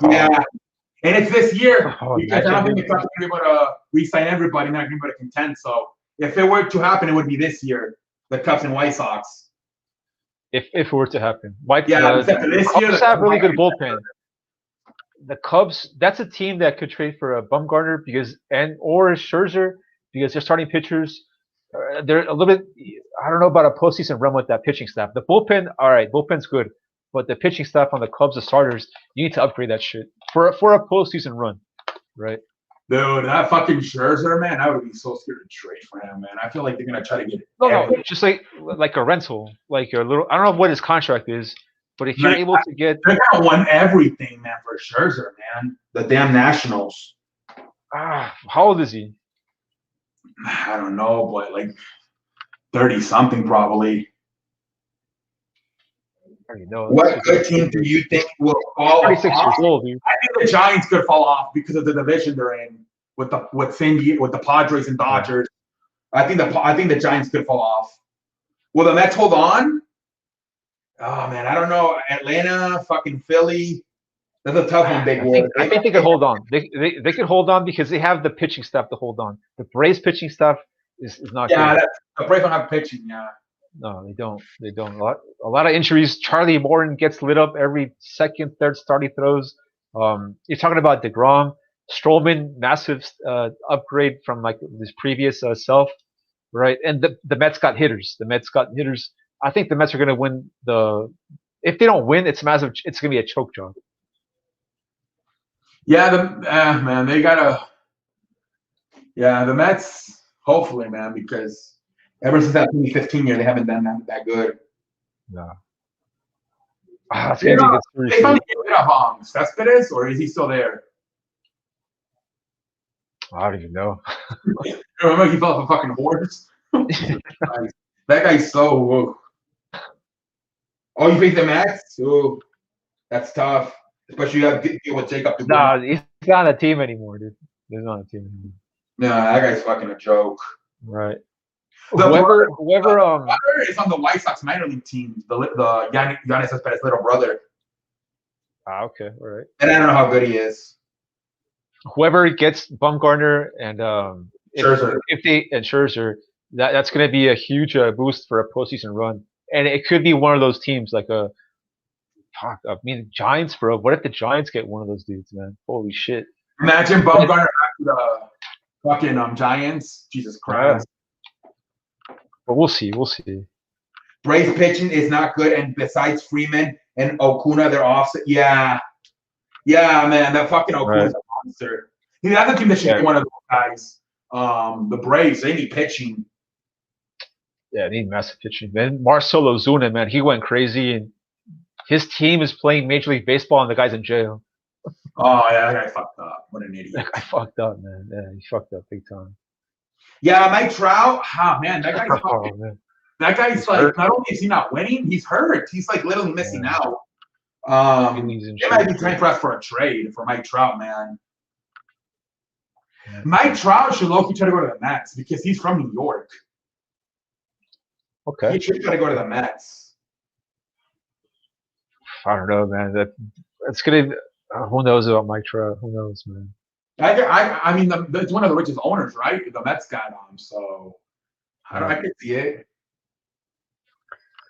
Speaker 2: and it's this year because I don't think the Cubs are going to be able to re-sign everybody, not going to be able to contend. So if it were to happen, it would be this year, the Cubs and White Sox.
Speaker 1: If it were to happen,
Speaker 2: the
Speaker 1: Cubs have really good bullpen. The Cubs, that's a team that could trade for a Bumgarner or Scherzer because they're starting pitchers. They're a little bit. I don't know about a postseason run with that pitching staff. The bullpen, all right, bullpen's good, but the pitching staff on the Cubs, the starters, you need to upgrade that shit for a postseason run, right?
Speaker 2: Dude, that fucking Scherzer, man, I would be so scared to trade for him, man. I feel like they're gonna try to get
Speaker 1: No,
Speaker 2: every
Speaker 1: just like a rental, like a little. I don't know what his contract is, but if you're
Speaker 2: like
Speaker 1: able to get,
Speaker 2: they're gonna want everything, man, for Scherzer, man. The damn Nationals.
Speaker 1: how old is he?
Speaker 2: I don't know, but like 30 something probably.
Speaker 1: I don't even know.
Speaker 2: What good team do you think will
Speaker 1: He's
Speaker 2: fall
Speaker 1: 36 years
Speaker 2: off?
Speaker 1: old, dude.
Speaker 2: I think the Giants could fall off because of the division they're in with the Padres and Dodgers. I think the Giants could fall off. Will the Mets hold on? Oh man, I don't know. Atlanta, fucking Philly. That's a tough one, Big Ward.
Speaker 1: I think they could hold on. They could hold on because they have the pitching staff to hold on. The Braves pitching staff is not
Speaker 2: Yeah,
Speaker 1: good.
Speaker 2: the Braves don't have pitching. Yeah.
Speaker 1: No, they don't. They don't. A lot of injuries. Charlie Morton gets lit up every second, third start he throws. You're talking about DeGrom, Stroman, massive upgrade from like his previous self, right? And the Mets got hitters. The Mets got hitters. I think the Mets are going to win the. If they don't win, it's massive. It's going to be a choke job.
Speaker 2: Yeah, man, they gotta. Yeah, the Mets. Hopefully, man, because ever since that 2015 year, they haven't done that good.
Speaker 1: No. It's going to be a good series.
Speaker 2: They finally get rid of Cespedes, or is he still there?
Speaker 1: I don't even know.
Speaker 2: Remember he fell off a fucking horse? That guy's so. Oh, you think the Mets? Ooh, that's tough. Especially you have to deal with Jacob.
Speaker 1: Nah, he's not on a team anymore, dude. He's not on a team anymore.
Speaker 2: Nah, that guy's fucking a joke.
Speaker 1: Right.
Speaker 2: Whoever
Speaker 1: Whoever
Speaker 2: is on the White Sox minor league team, the Giannis Cespedes' little brother.
Speaker 1: okay, all right.
Speaker 2: And I don't know how good he is.
Speaker 1: Whoever gets Bumgarner and
Speaker 2: Scherzer.
Speaker 1: if they and Scherzer, that's going to be a huge boost for a postseason run. And it could be one of those teams like I mean, Giants, bro. What if the Giants get one of those dudes, man? Holy shit!
Speaker 2: Imagine Bumgarner back to the fucking Giants. Jesus Christ.
Speaker 1: But we'll see. We'll see.
Speaker 2: Braves pitching is not good, and besides Freeman and Okuna, they're off. Yeah, man, that fucking Okuna's a monster. That's a team that should be one of those guys. The Braves, they need pitching.
Speaker 1: Yeah, they need massive pitching. Man, Marcell Ozuna, man, he went crazy, and his team is playing Major League Baseball, and the guy's in jail.
Speaker 2: Oh yeah, that guy fucked up. What an idiot.
Speaker 1: That guy fucked up, man. Yeah, he fucked up big time.
Speaker 2: Yeah, Mike Trout. Man, that guy's fucking.
Speaker 1: Man.
Speaker 2: That guy's like, hurt. Not only is he not winning, he's hurt. He's like literally missing out. It might be time for us for a trade for Mike Trout, man. Yeah. Mike Trout should low-key try to go to the Mets because he's from New York.
Speaker 1: Okay.
Speaker 2: He should try to go to the Mets.
Speaker 1: I don't know, man. That's gonna. Who knows about Mike Trout? Who knows, man?
Speaker 2: I mean, it's one of the richest owners, right? The Mets got him, so I can see it.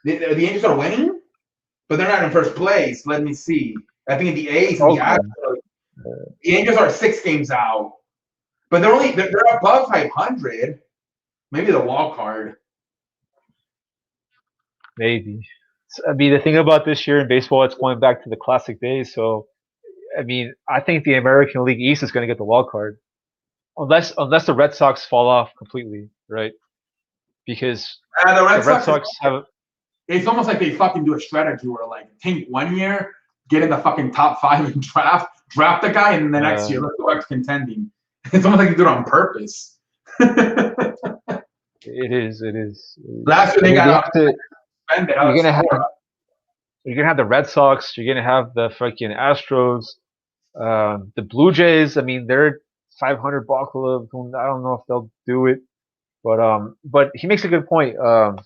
Speaker 2: The Angels are winning, but they're not in first place. Let me see. I think the A's and the Astros. The Angels are 6 games out, but they're above 500. Maybe the wild card.
Speaker 1: Maybe. I mean, the thing about this year in baseball, it's going back to the classic days. So, I mean, I think the American League East is going to get the wild card, unless the Red Sox fall off completely, right? Because
Speaker 2: the Red
Speaker 1: Sox have.
Speaker 2: It's almost like they fucking do a strategy where like tank one year, get in the fucking top 5 and draft the guy, and then the next year let's go back to contending. It's almost like they do it on purpose.
Speaker 1: It is.
Speaker 2: Last year they got
Speaker 1: to. You're gonna have the Red Sox. You're gonna have the fucking Astros, the Blue Jays. I mean, they're 500 ball club. I don't know if they'll do it, but he makes a good point,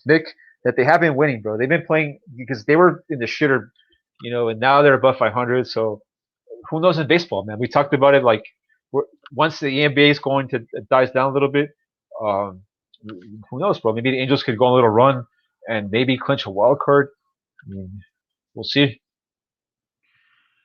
Speaker 1: Nick, that they have been winning, bro. They've been playing because they were in the shitter, and now they're above 500. So who knows in baseball, man? We talked about it like once the NBA is going to dies down a little bit. Who knows, bro? Maybe the Angels could go on a little run and maybe clinch a wild card. I mean, we'll see.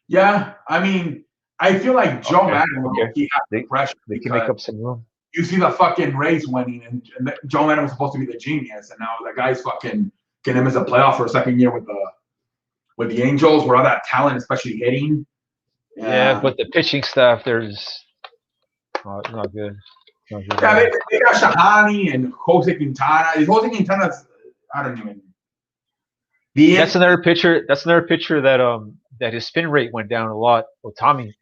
Speaker 2: Yeah, I mean, I feel like Joe Madden will keep the pressure.
Speaker 1: They can make up some room.
Speaker 2: You see the fucking Rays winning, and Joe Madden was supposed to be the genius, and now the guy's fucking getting him as a playoff for a second year with the Angels, where all that talent, especially hitting.
Speaker 1: Yeah, but the pitching staff, there's Not good. Not good.
Speaker 2: Yeah, they got Shahani and Jose Quintana. Is Jose Quintana's? I don't even.
Speaker 1: That's another pitcher. That's another pitcher that his spin rate went down a lot. Otami.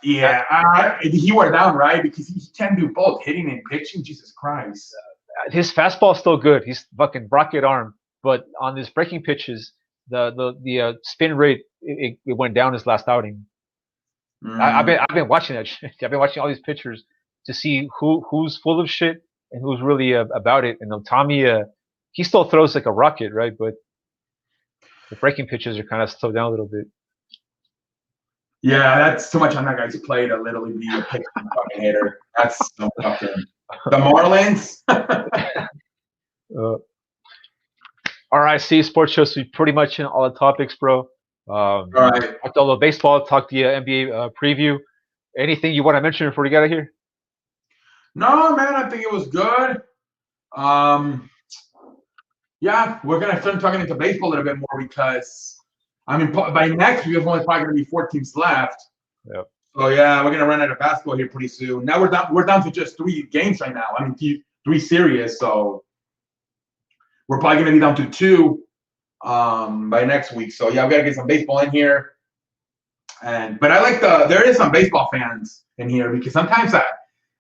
Speaker 2: He went down, right? Because he can do both hitting and pitching. Jesus Christ.
Speaker 1: His fastball's still good. He's fucking rocket arm, but on his breaking pitches, the spin rate it went down his last outing. I've been watching that shit. I've been watching all these pitchers to see who's full of shit and who's really about it. And Otami, he still throws like a rocket, right? But the breaking pitches are kind of slowed down a little bit.
Speaker 2: Yeah, that's too much on that guy's plate to literally be a pitching fucking hitter. That's so fucking. The Marlins.
Speaker 1: RIC Sports Show, so we pretty much in all the topics, bro.
Speaker 2: All right.
Speaker 1: Talked a little baseball, talked the NBA preview. Anything you want to mention before we get out of here?
Speaker 2: No, man, I think it was good. Yeah, we're gonna start talking into baseball a little bit more because I mean by next week there's only probably gonna be 4 teams left.
Speaker 1: Yep.
Speaker 2: So yeah, we're gonna run out of basketball here pretty soon. Now we're down to just 3 games right now. I mean 3 series, so we're probably gonna be down to 2 by next week. So yeah, we gotta get some baseball in here. But I like there is some baseball fans in here because sometimes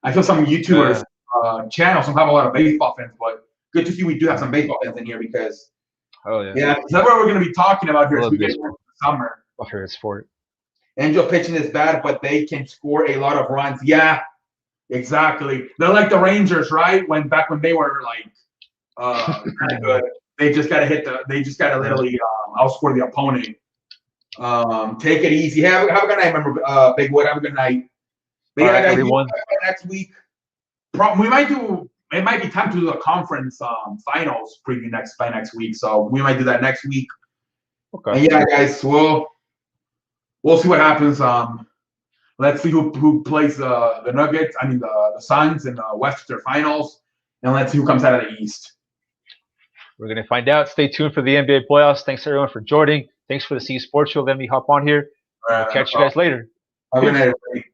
Speaker 2: I feel some YouTubers channels don't have a lot of baseball fans, but good to see we do have some baseball fans in here because that's what we're going to be talking about here as we get into the summer.
Speaker 1: My favorite sport.
Speaker 2: Angel pitching is bad, but they can score a lot of runs. Yeah, exactly. They're like the Rangers, right? Back when they were like kind of good. They just got to they just got to literally outscore the opponent. Take it easy. Have a good night, remember, Big Wood. Have a good night. But yeah, guys,
Speaker 1: everyone.
Speaker 2: Next week, we might do. It might be time to do a conference finals preview by next week. So we might do that next week.
Speaker 1: Okay.
Speaker 2: And yeah, guys, we'll see what happens. Let's see who plays the Nuggets. I mean the Suns in the Western Finals, and let's see who comes out of the East.
Speaker 1: We're gonna find out. Stay tuned for the NBA playoffs. Thanks everyone for joining. Thanks for the C Sports Show. Let me hop on here. We'll catch you guys later.
Speaker 2: Have a good night, everybody.